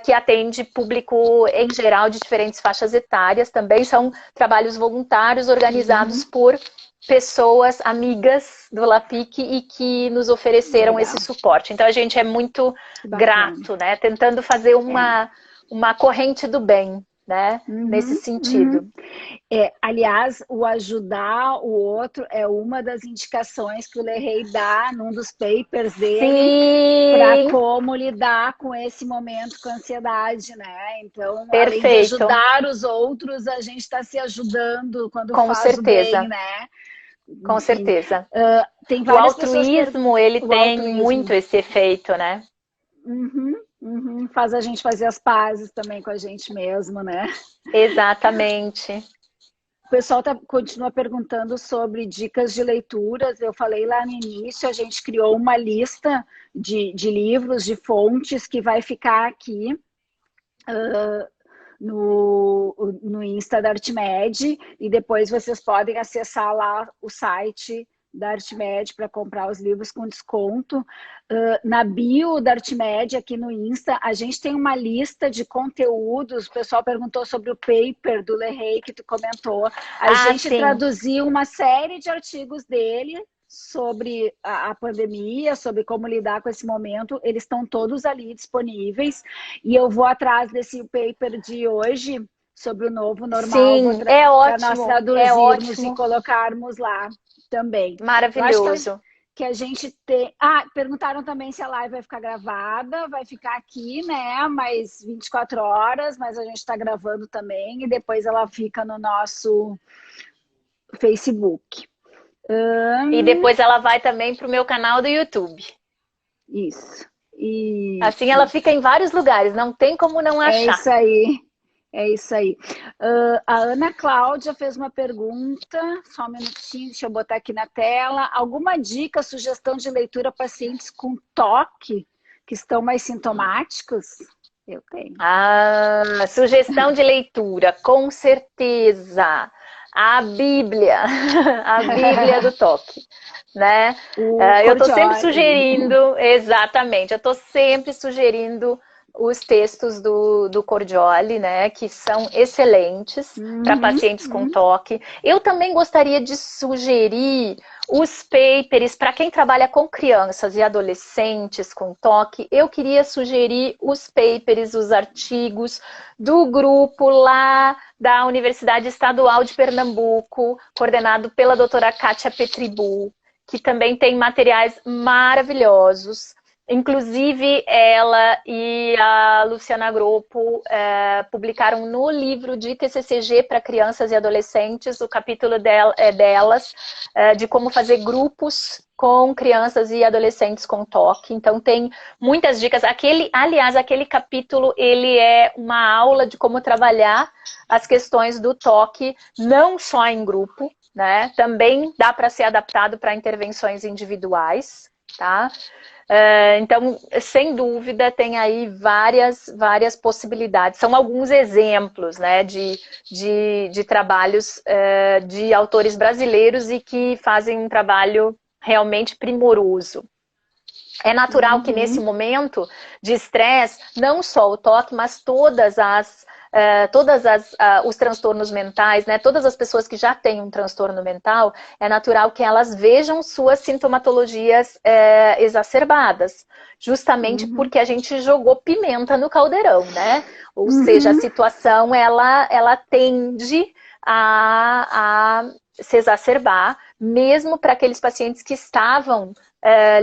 que atende público em geral de diferentes faixas etárias. Também são trabalhos voluntários organizados por pessoas amigas do LAPIC e que nos ofereceram esse suporte. Então a gente é muito grato, né? Tentando fazer uma corrente do bem, né? Nesse sentido. Aliás, o ajudar o outro é uma das indicações que o Lerrey dá num dos papers dele para como lidar com esse momento com a ansiedade, né? Então, além de ajudar os outros, a gente está se ajudando quando faz o bem, né? Com certeza. Tem o altruísmo, ele tem muito esse efeito, né? Faz a gente fazer as pazes também com a gente mesmo, né? Exatamente. O pessoal continua perguntando sobre dicas de leituras. Eu falei lá no início, a gente criou uma lista de livros, de fontes, que vai ficar aqui no Insta da Artmed, e depois vocês podem acessar lá o site da Artmed para comprar os livros com desconto. Na bio da Artmed, aqui no Insta, a gente tem uma lista de conteúdos. O pessoal perguntou sobre o paper do Lerrey que tu comentou. A gente traduziu uma série de artigos dele sobre a pandemia, sobre como lidar com esse momento. Eles estão todos ali disponíveis. E eu vou atrás desse paper de hoje sobre o novo normal. Sim, é ótimo. Para nós traduzirmos e colocarmos lá também. Maravilhoso. Que a gente tem... perguntaram também se a live vai ficar gravada. Vai ficar aqui, né? Mais 24 horas, mas a gente está gravando também. E depois ela fica no nosso Facebook. E depois ela vai também para o meu canal do YouTube. Isso. Assim ela fica em vários lugares, não tem como não achar. É isso aí. É isso aí. A Ana Cláudia fez uma pergunta, só um minutinho, deixa eu botar aqui na tela. Alguma dica, sugestão de leitura para pacientes com toque, que estão mais sintomáticos? Eu tenho. Ah, sugestão de leitura, com certeza. A Bíblia, a Bíblia do toque, né? O Eu estou sempre Cordioli. sugerindo, exatamente, eu estou sempre sugerindo os textos do Cordioli, né, que são excelentes para pacientes com toque. Eu também gostaria de sugerir os papers para quem trabalha com crianças e adolescentes com toque. Eu queria sugerir os papers, os artigos do grupo lá da Universidade Estadual de Pernambuco, coordenado pela doutora Kátia Petribu, que também tem materiais maravilhosos. Inclusive, ela e a Luciana Groppo publicaram no livro de TCCG para crianças e adolescentes, o capítulo delas, de como fazer grupos com crianças e adolescentes com toque. Então, tem muitas dicas. Aliás, aquele capítulo, ele é uma aula de como trabalhar as questões do toque, não só em grupo, né? Também dá para ser adaptado para intervenções individuais, tá? Então, sem dúvida, tem aí várias possibilidades. São alguns exemplos, né, de trabalhos de autores brasileiros e que fazem um trabalho realmente primoroso. É natural que nesse momento de estresse, não só o toque, mas os transtornos mentais, né? Todas as pessoas que já têm um transtorno mental, é natural que elas vejam suas sintomatologias exacerbadas, justamente porque a gente jogou pimenta no caldeirão, né? Ou seja, a situação ela tende a se exacerbar, mesmo para aqueles pacientes que estavam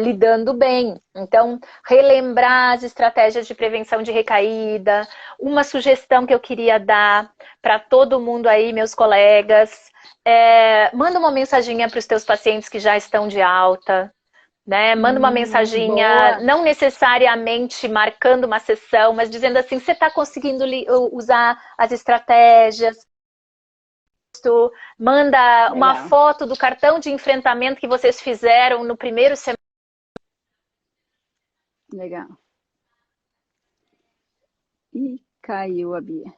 lidando bem. Então, relembrar as estratégias de prevenção de recaída. Uma sugestão que eu queria dar para todo mundo aí, meus colegas, manda uma mensaginha para os teus pacientes que já estão de alta, né? Manda uma mensaginha, Boa. não necessariamente marcando uma sessão, mas dizendo assim, você está conseguindo usar as estratégias? Manda uma foto do cartão de enfrentamento que vocês fizeram no primeiro semestre. Legal. Ih, caiu a Bia.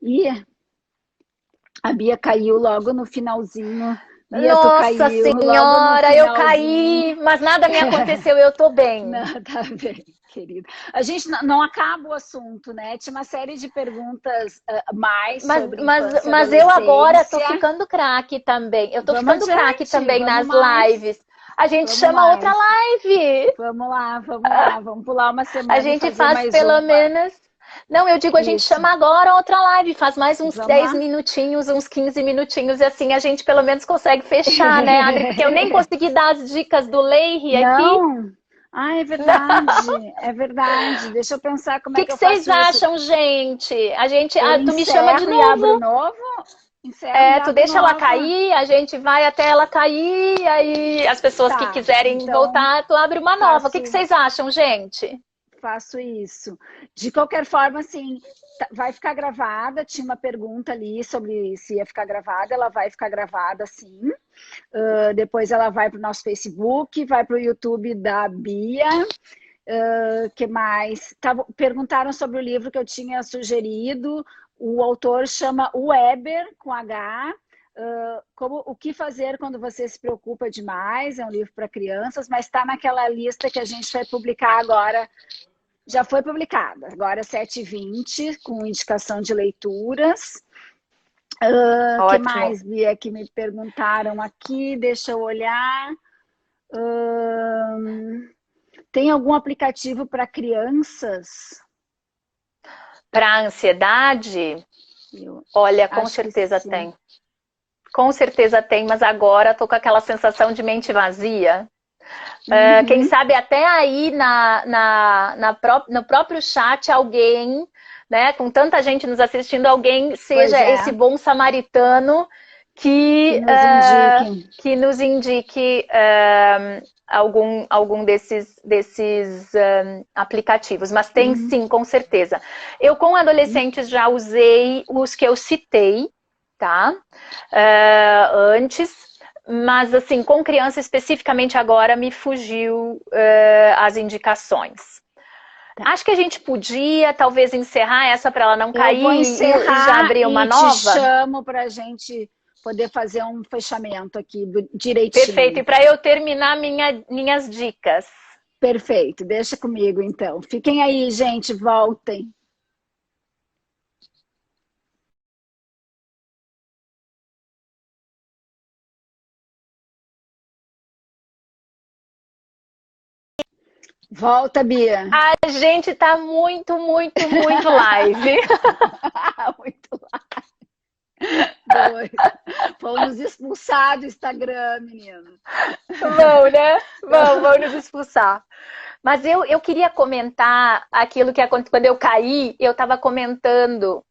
Ih, a Bia caiu logo no finalzinho. Bia, Nossa Senhora, eu caí, mas nada me aconteceu, eu tô bem. Não, tá bem, querida. A gente não acaba o assunto, né? Tinha uma série de perguntas mais sobre mas eu agora tô ficando craque também. Eu tô ficando craque também nas lives. A gente chama outra live. Vamos lá, vamos pular uma semana. A gente faz pelo menos... Não, eu digo, a gente chama agora outra live, faz mais uns 10 minutinhos, uns 15 minutinhos, e assim a gente pelo menos consegue fechar, né, Adri? Porque eu nem consegui dar as dicas do Leire aqui. Não. Ah, é verdade, é verdade. Deixa eu pensar como é que eu faço isso. O que vocês acham, gente? Tu me chama de novo. Abro novo? Tu deixa ela cair, a gente vai até ela cair, aí as pessoas que quiserem voltar, tu abre uma nova. O que vocês acham, gente? Faço isso. De qualquer forma, assim, vai ficar gravada. Tinha uma pergunta ali sobre se ia ficar gravada. Ela vai ficar gravada, sim. Depois ela vai para o nosso Facebook, vai para o YouTube da Bia. Que mais? Perguntaram sobre o livro que eu tinha sugerido. O autor chama Weber, com H. O que fazer quando você se preocupa demais. É um livro para crianças, mas está naquela lista que a gente vai publicar agora. Já foi publicada, agora 7h20, com indicação de leituras. O que mais, Bia, que me perguntaram aqui? Deixa eu olhar. Tem algum aplicativo para crianças? Para ansiedade? Olha, com certeza tem. Com certeza tem, mas agora estou com aquela sensação de mente vazia. Quem sabe até aí no próprio chat alguém né, com tanta gente nos assistindo, alguém Pois seja é, esse bom samaritano que que, nos indiquem. que nos indique algum desses aplicativos. Mas tem sim, com certeza. Eu com adolescentes já usei os que eu citei, tá? Antes, mas assim, com criança especificamente agora me fugiu as indicações. Tá. Acho que a gente podia talvez encerrar essa para ela não Eu vou cair e já encerrar abrir uma e te nova. chamo para a gente poder fazer um fechamento aqui Perfeito. E direitinho. para eu terminar minhas dicas. Perfeito, deixa comigo então. Fiquem aí, gente, voltem. Volta, Bia. A gente tá muito, muito, muito live. Muito doido. Vamos expulsar do Instagram, menino. Vão, né? Vão nos expulsar. Mas eu queria comentar aquilo que aconteceu. Quando eu caí, eu estava comentando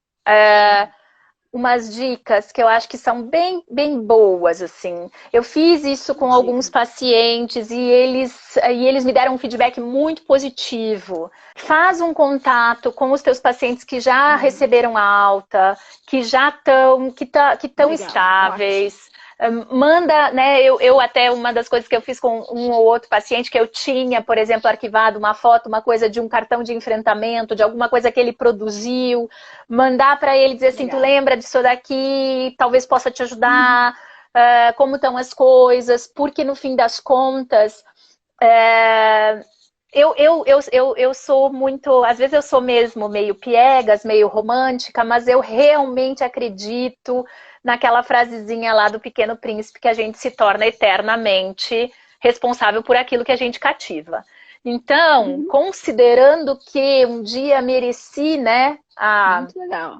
umas dicas que eu acho que são bem, bem boas, assim. Eu fiz isso com alguns pacientes e eles me deram um feedback muito positivo. Faz um contato com os teus pacientes que já receberam a alta, que já estão estáveis. Ótimo. Manda, né, eu até uma das coisas que eu fiz com um ou outro paciente que eu tinha, por exemplo, arquivado uma foto, uma coisa de um cartão de enfrentamento, de alguma coisa que ele produziu, mandar para ele dizer assim, tu lembra disso daqui, talvez possa te ajudar, como estão as coisas, porque no fim das contas, eu sou muito, às vezes eu sou mesmo meio piegas, meio romântica, mas eu realmente acredito naquela frasezinha lá do Pequeno Príncipe que a gente se torna eternamente responsável por aquilo que a gente cativa. Então, considerando que um dia mereci, né, muito legal.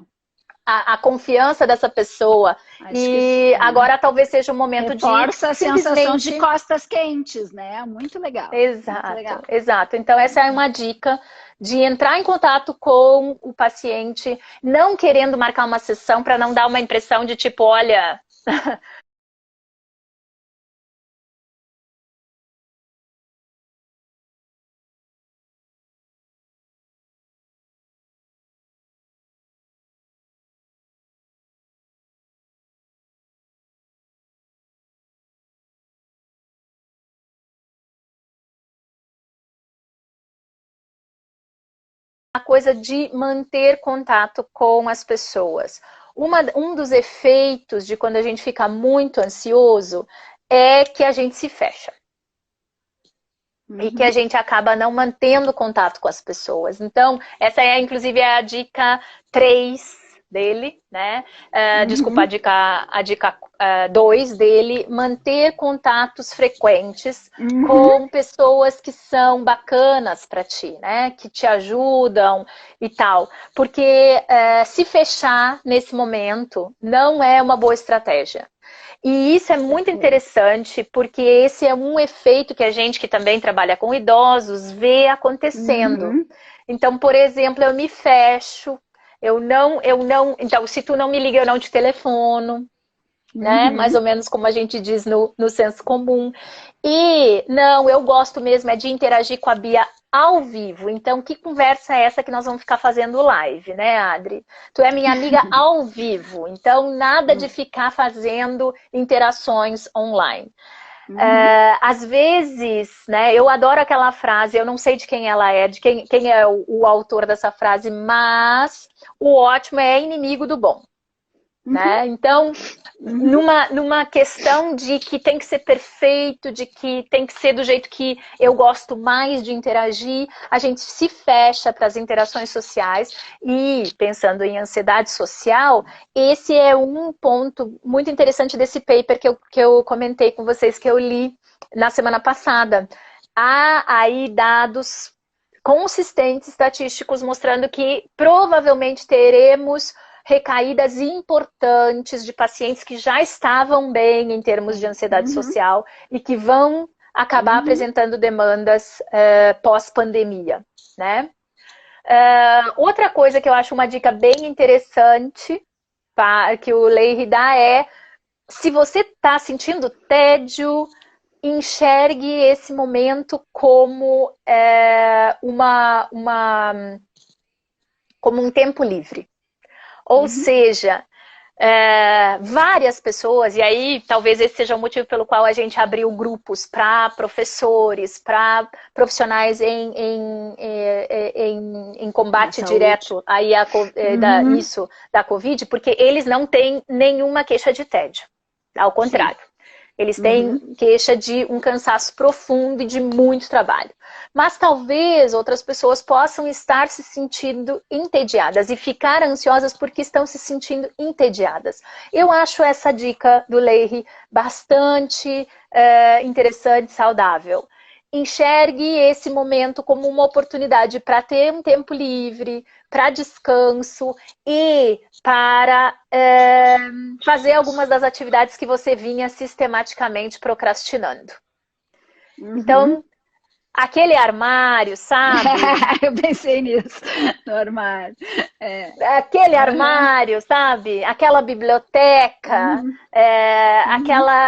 A confiança dessa pessoa, e agora talvez seja o momento reforça de a sensação de costas quentes, né? Muito legal. Exato, muito legal. Exato. Então essa é uma dica de entrar em contato com o paciente, não querendo marcar uma sessão para não dar uma impressão de tipo, olha... A coisa de manter contato com as pessoas. Um dos efeitos de quando a gente fica muito ansioso é que a gente se fecha. E que a gente acaba não mantendo contato com as pessoas. Então, essa é, inclusive, a dica 3 dele, né? Desculpa, a dica 2 dele, manter contatos frequentes com pessoas que são bacanas para ti, né? Que te ajudam e tal. Porque se fechar nesse momento não é uma boa estratégia. E isso é muito interessante, porque esse é um efeito que a gente que também trabalha com idosos vê acontecendo. Então, por exemplo, eu me fecho, então, se tu não me liga, eu não te telefono, né? Mais ou menos como a gente diz no senso comum. E, não, eu gosto mesmo é de interagir com a Bia ao vivo. Então, que conversa é essa que nós vamos ficar fazendo live, né, Adri? Tu é minha amiga ao vivo. Então, nada de ficar fazendo interações online. Às vezes, né, eu adoro aquela frase, eu não sei de quem ela é, de quem é o autor dessa frase, mas o ótimo é inimigo do bom. Né? Então, numa questão de que tem que ser perfeito, de que tem que ser do jeito que eu gosto mais de interagir, a gente se fecha para as interações sociais e, pensando em ansiedade social, esse é um ponto muito interessante desse paper que eu comentei com vocês, que eu li na semana passada. Há aí dados consistentes, estatísticos, mostrando que provavelmente teremos recaídas importantes de pacientes que já estavam bem em termos de ansiedade social e que vão acabar apresentando demandas pós-pandemia, né? Outra coisa que eu acho uma dica bem interessante que o Leahy dá é, se você está sentindo tédio, enxergue esse momento como como um tempo livre. Ou seja, várias pessoas, e aí talvez esse seja o motivo pelo qual a gente abriu grupos para professores, para profissionais em combate direto aí da Covid, porque eles não têm nenhuma queixa de tédio. Ao contrário. Sim. Eles têm queixa de um cansaço profundo e de muito trabalho. Mas talvez outras pessoas possam estar se sentindo entediadas e ficar ansiosas porque estão se sentindo entediadas. Eu acho essa dica do Leahy bastante interessante e saudável. Enxergue esse momento como uma oportunidade para ter um tempo livre, para descanso e para fazer algumas das atividades que você vinha sistematicamente procrastinando. Então, aquele armário, sabe? Eu pensei nisso, no armário. Aquele armário, sabe? Aquela biblioteca,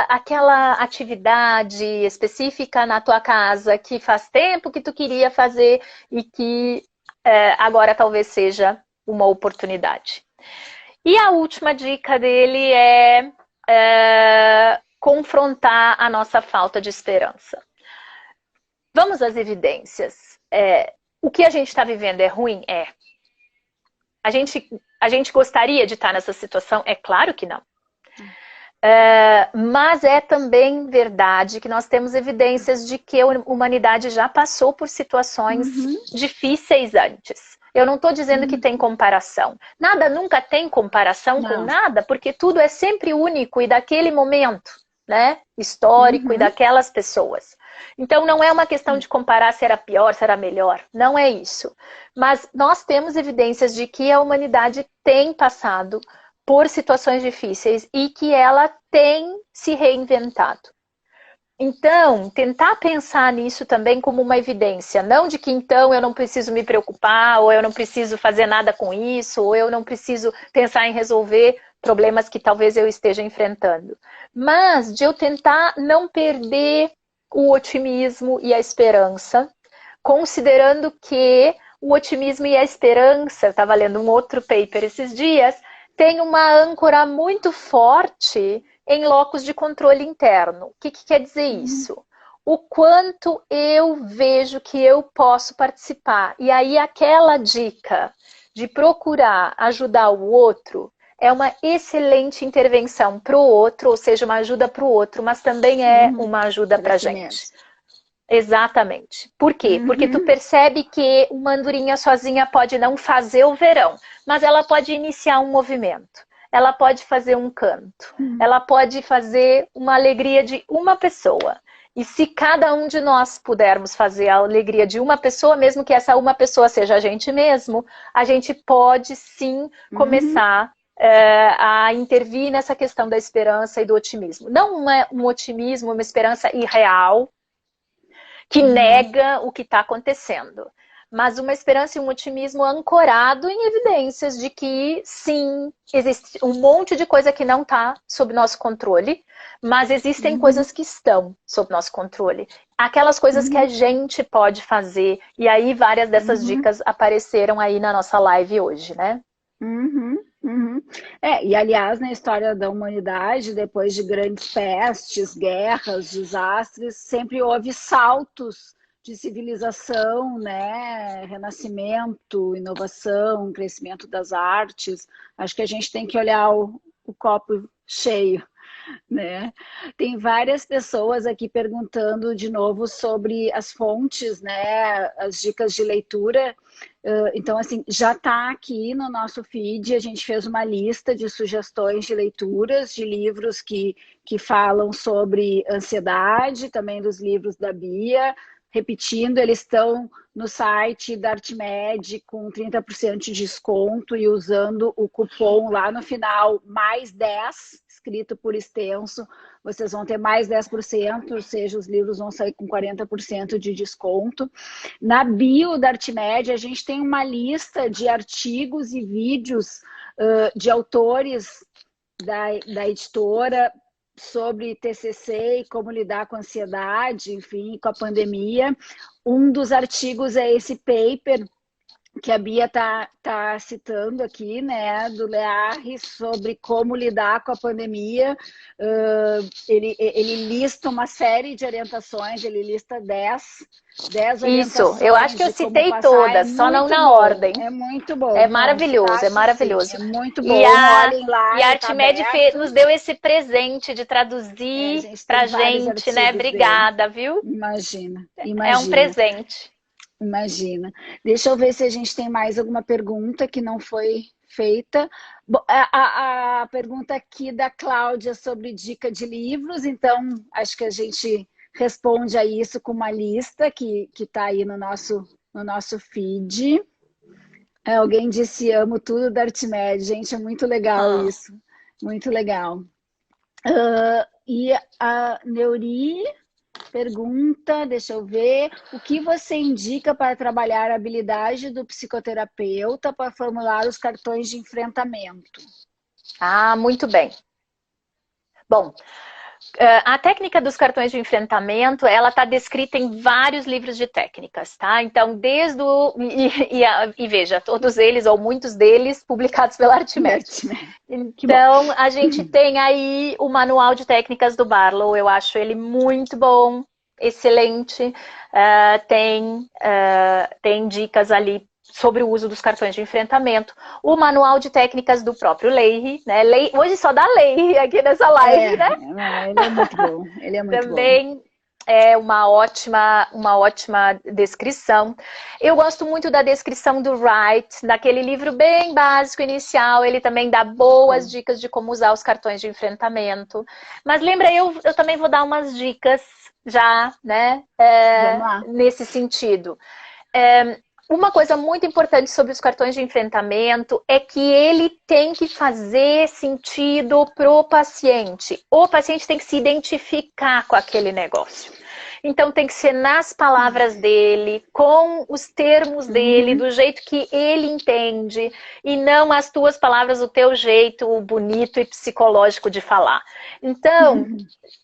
aquela atividade específica na tua casa que faz tempo que tu queria fazer e que agora talvez seja uma oportunidade. E a última dica dele é confrontar a nossa falta de esperança. Vamos às evidências. O que a gente está vivendo é ruim? A gente gostaria de estar nessa situação? É claro que não. Mas é também verdade que nós temos evidências de que a humanidade já passou por situações difíceis antes. Eu não estou dizendo que tem comparação. Nada nunca tem comparação com nada, porque tudo é sempre único e daquele momento, né? Histórico e daquelas pessoas. Então não é uma questão de comparar se era pior, se era melhor. Não é isso. Mas nós temos evidências de que a humanidade tem passado por situações difíceis e que ela tem se reinventado. Então, tentar pensar nisso também como uma evidência, não de que então eu não preciso me preocupar, ou eu não preciso fazer nada com isso, ou eu não preciso pensar em resolver problemas que talvez eu esteja enfrentando. Mas de eu tentar não perder o otimismo e a esperança, considerando que o otimismo e a esperança, eu estava lendo um outro paper esses dias, tem uma âncora muito forte em locus de controle interno. O que quer dizer isso? O quanto eu vejo que eu posso participar. E aí aquela dica de procurar ajudar o outro é uma excelente intervenção para o outro, ou seja, uma ajuda para o outro, mas também é uma ajuda para a gente. Exatamente. Por quê? Porque tu percebe que uma andorinha sozinha pode não fazer o verão, mas ela pode iniciar um movimento. Ela pode fazer um canto. Ela pode fazer uma alegria de uma pessoa. E se cada um de nós pudermos fazer a alegria de uma pessoa, mesmo que essa uma pessoa seja a gente mesmo, a gente pode sim começar a intervir nessa questão da esperança e do otimismo. Não um otimismo, uma esperança irreal, que nega o que está acontecendo. Mas uma esperança e um otimismo ancorado em evidências de que, sim, existe um monte de coisa que não está sob nosso controle, mas existem coisas que estão sob nosso controle. Aquelas coisas que a gente pode fazer. E aí várias dessas dicas apareceram aí na nossa live hoje, né? E aliás, na história da humanidade, depois de grandes pestes, guerras, desastres, sempre houve saltos de civilização, né? Renascimento, inovação, crescimento das artes. Acho que a gente tem que olhar o copo cheio, né? Tem várias pessoas aqui perguntando de novo sobre as fontes, né? As dicas de leitura. Então, assim, já está aqui no nosso feed, a gente fez uma lista de sugestões de leituras, de livros que falam sobre ansiedade, também dos livros da Bia. Repetindo, eles estão no site da Artmed com 30% de desconto e usando o cupom lá no final, mais 10, escrito por extenso, vocês vão ter mais 10%, ou seja, os livros vão sair com 40% de desconto. Na bio da Artmed, a gente tem uma lista de artigos e vídeos de autores da editora sobre TCC e como lidar com a ansiedade, enfim, com a pandemia. Um dos artigos é esse paper que a Bia tá citando aqui, né, do Learre, sobre como lidar com a pandemia. Ele lista uma série de orientações, ele lista 10 orientações. Isso, eu acho que eu citei todas, só não na ordem. É muito bom. É maravilhoso, é maravilhoso. É muito bom. E olhem lá. E a Artmed nos deu esse presente de traduzir pra gente, né? Obrigada, viu? Imagina. É um presente. Imagina. Deixa eu ver se a gente tem mais alguma pergunta que não foi feita. Bom, a pergunta aqui da Cláudia sobre dica de livros, então acho que a gente responde a isso com uma lista que está aí no nosso feed. Alguém disse, amo tudo da Artmed. Gente, é muito legal isso. Muito legal. E a Neuri pergunta, deixa eu ver, o que você indica para trabalhar a habilidade do psicoterapeuta para formular os cartões de enfrentamento? Muito bem. Bom, a técnica dos cartões de enfrentamento, ela está descrita em vários livros de técnicas, tá? Então, desde o... E veja, todos eles, ou muitos deles, publicados pela Artmed. Então, a gente tem aí o Manual de Técnicas do Barlow, eu acho ele muito bom, excelente. Tem dicas ali sobre o uso dos cartões de enfrentamento, o manual de técnicas do próprio Leahy, né? Hoje só dá Leahy aqui nessa live, né? Ele é muito bom, ele é muito Também bom. É uma ótima descrição. Eu gosto muito da descrição do Wright, daquele livro bem básico inicial, ele também dá boas dicas de como usar os cartões de enfrentamento. Mas lembra, eu também vou dar umas dicas já, né? Nesse sentido. Uma coisa muito importante sobre os cartões de enfrentamento é que ele tem que fazer sentido pro paciente. O paciente tem que se identificar com aquele negócio. Então tem que ser nas palavras dele, com os termos dele, do jeito que ele entende, e não as tuas palavras, o teu jeito bonito e psicológico de falar. Então,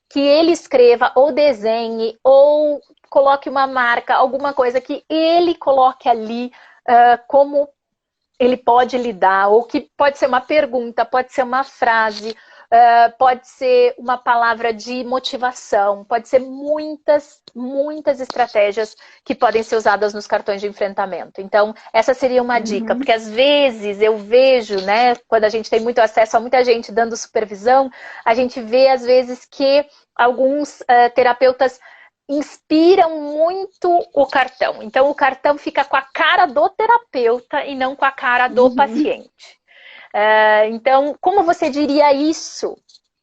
que ele escreva ou desenhe ou coloque uma marca, alguma coisa que ele coloque ali como ele pode lidar, ou que pode ser uma pergunta, pode ser uma frase, pode ser uma palavra de motivação, pode ser muitas estratégias que podem ser usadas nos cartões de enfrentamento. Então, essa seria uma dica, porque às vezes eu vejo, né, quando a gente tem muito acesso a muita gente dando supervisão, a gente vê às vezes que alguns terapeutas inspiram muito o cartão. Então, o cartão fica com a cara do terapeuta e não com a cara do paciente. Então, como você diria isso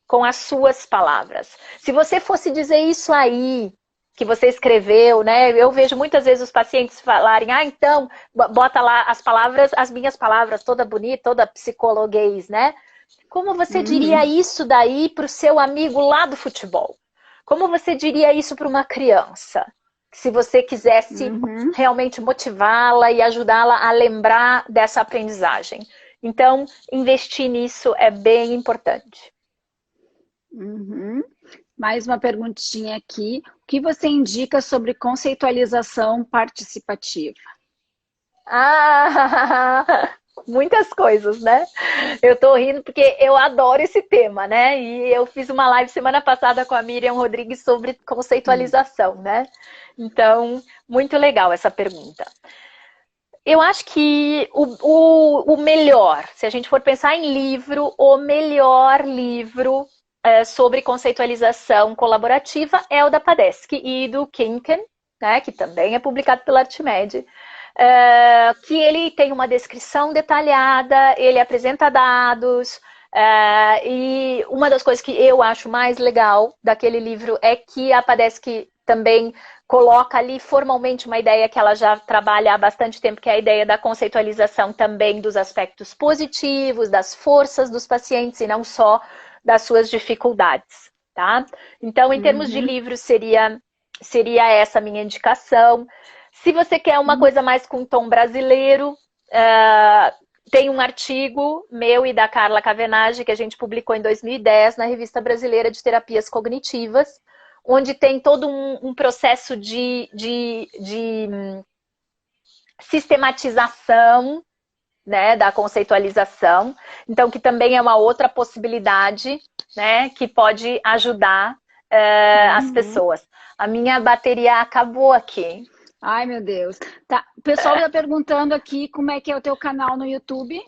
com as suas palavras? Se você fosse dizer isso aí, que você escreveu, né? Eu vejo muitas vezes os pacientes falarem, então, bota lá as palavras, as minhas palavras, toda bonita, toda psicologuês, né? Como você diria isso daí para o seu amigo lá do futebol? Como você diria isso para uma criança? Se você quisesse realmente motivá-la e ajudá-la a lembrar dessa aprendizagem. Então, investir nisso é bem importante. Mais uma perguntinha aqui. O que você indica sobre conceitualização participativa? Muitas coisas, né? Eu tô rindo porque eu adoro esse tema, né? E eu fiz uma live semana passada com a Miriam Rodrigues sobre conceitualização, né? Então, muito legal essa pergunta. Eu acho que o melhor, se a gente for pensar em livro, o melhor livro sobre conceitualização colaborativa é o da Padesky e do Kinken, né? Que também é publicado pela Artmed. Que ele tem uma descrição detalhada, ele apresenta dados, e uma das coisas que eu acho mais legal daquele livro é que a Padesky também coloca ali formalmente uma ideia que ela já trabalha há bastante tempo, que é a ideia da conceitualização também dos aspectos positivos, das forças dos pacientes e não só das suas dificuldades. tá? Então, em termos de livro, seria essa a minha indicação. Se você quer uma coisa mais com tom brasileiro, tem um artigo meu e da Carla Cavenaghi, que a gente publicou em 2010 na Revista Brasileira de Terapias Cognitivas, onde tem todo um processo de sistematização, né, da conceitualização. Então, que também é uma outra possibilidade, né, que pode ajudar as pessoas. A minha bateria acabou aqui. Ai, meu Deus. Tá. O pessoal está perguntando aqui como é que é o teu canal no YouTube.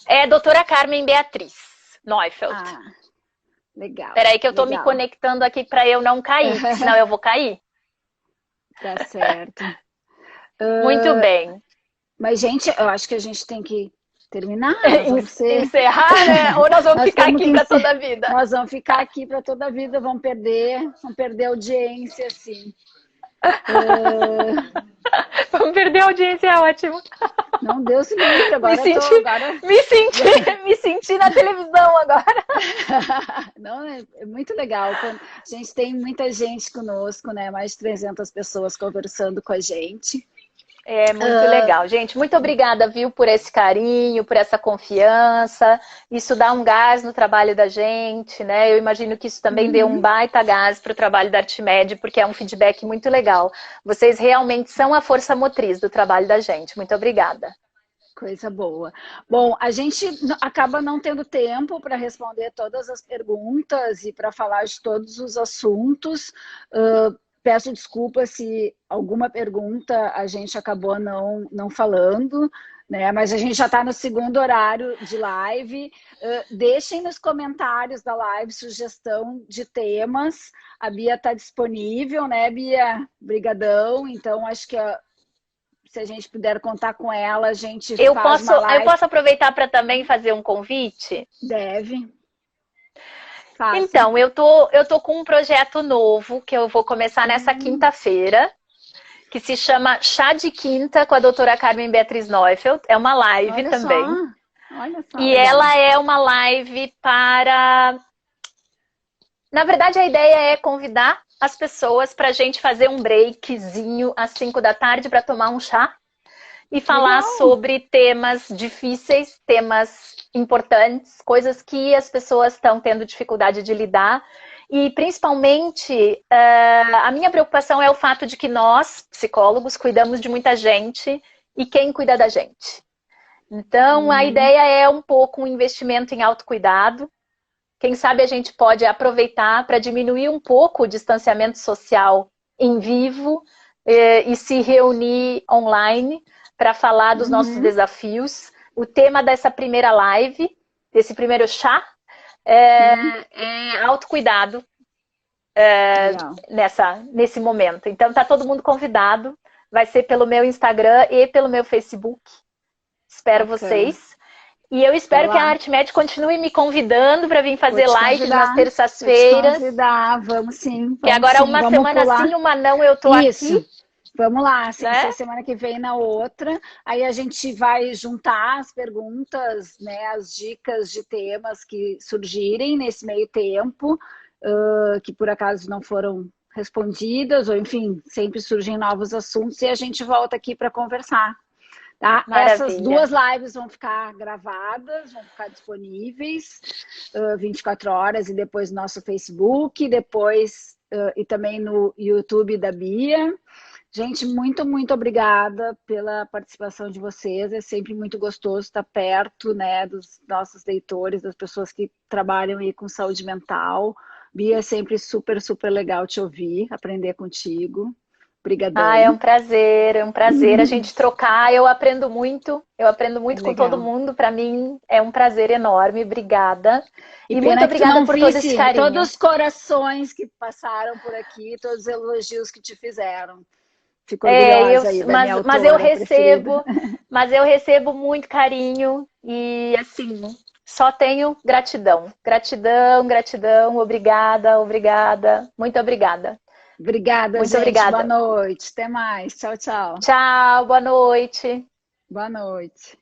É doutora Carmen Beatriz Neufeld. Ah, legal. Peraí que eu tô me conectando aqui para eu não cair, senão eu vou cair. Tá certo. Muito bem. Mas, gente, eu acho que a gente tem que terminar. Encerrar, né? Ou nós vamos ficar aqui para toda a vida? Nós vamos ficar aqui para toda a vida, vamos perder audiência, sim. Vamos perder a audiência, é ótimo. Não, Deus me livre, agora me senti na televisão agora. Não, é muito legal. A gente tem muita gente conosco, né? Mais de 300 pessoas conversando com a gente. É muito legal, gente. Muito obrigada, viu, por esse carinho, por essa confiança. Isso dá um gás no trabalho da gente, né? Eu imagino que isso também dê um baita gás para o trabalho da Artmed, porque é um feedback muito legal. Vocês realmente são a força motriz do trabalho da gente. Muito obrigada. Coisa boa. Bom, a gente acaba não tendo tempo para responder todas as perguntas e para falar de todos os assuntos. Peço desculpas se alguma pergunta a gente acabou não falando, né? Mas a gente já está no segundo horário de live. Deixem nos comentários da live sugestão de temas. A Bia está disponível, né, Bia? Brigadão. Então, acho que se a gente puder contar com ela, a gente faz uma live. Eu posso aproveitar para também fazer um convite? Deve. Então, eu tô com um projeto novo que eu vou começar nessa quinta-feira, que se chama Chá de Quinta com a doutora Carmen Beatriz Neufeld. É uma live também. Olha só. E ela é uma live para... Na verdade, a ideia é convidar as pessoas para a gente fazer um breakzinho às 5 da tarde para tomar um chá e falar sobre temas difíceis, temas importantes, coisas que as pessoas estão tendo dificuldade de lidar. E, principalmente, a minha preocupação é o fato de que nós, psicólogos, cuidamos de muita gente e quem cuida da gente. Então, a ideia é um pouco um investimento em autocuidado. Quem sabe a gente pode aproveitar para diminuir um pouco o distanciamento social em vivo e se reunir online para falar dos nossos desafios. O tema dessa primeira live, desse primeiro chá, é autocuidado nesse momento. Então, tá todo mundo convidado. Vai ser pelo meu Instagram e pelo meu Facebook. Espero vocês. E eu espero que a Artmed continue me convidando para vir fazer lives nas terças-feiras. Vamos sim. Que agora uma semana sim, uma não, eu tô aqui. Vamos lá, sem ser semana que vem na outra. Aí a gente vai juntar as perguntas, né, as dicas de temas que surgirem nesse meio tempo, que por acaso não foram respondidas, ou enfim, sempre surgem novos assuntos e a gente volta aqui para conversar. Tá? Essas duas lives vão ficar gravadas, vão ficar disponíveis 24 horas e depois no nosso Facebook, depois e também no YouTube da Bia. Gente, muito, muito obrigada pela participação de vocês. É sempre muito gostoso estar perto, né, dos nossos leitores, das pessoas que trabalham aí com saúde mental. Bia, é sempre super, super legal te ouvir, aprender contigo. Obrigadão. É um prazer a gente trocar. Eu aprendo muito com todo mundo. Para mim é um prazer enorme. Obrigada. E muito obrigada por todo esse carinho. Todos os corações que passaram por aqui, todos os elogios que te fizeram. Fico orgulhosa aí da minha autora mas eu recebo muito carinho e assim, só tenho gratidão. Gratidão, gratidão, obrigada, obrigada, muito obrigada. Obrigada, muito gente. Obrigada. Boa noite. Até mais. Tchau, tchau. Tchau, boa noite. Boa noite.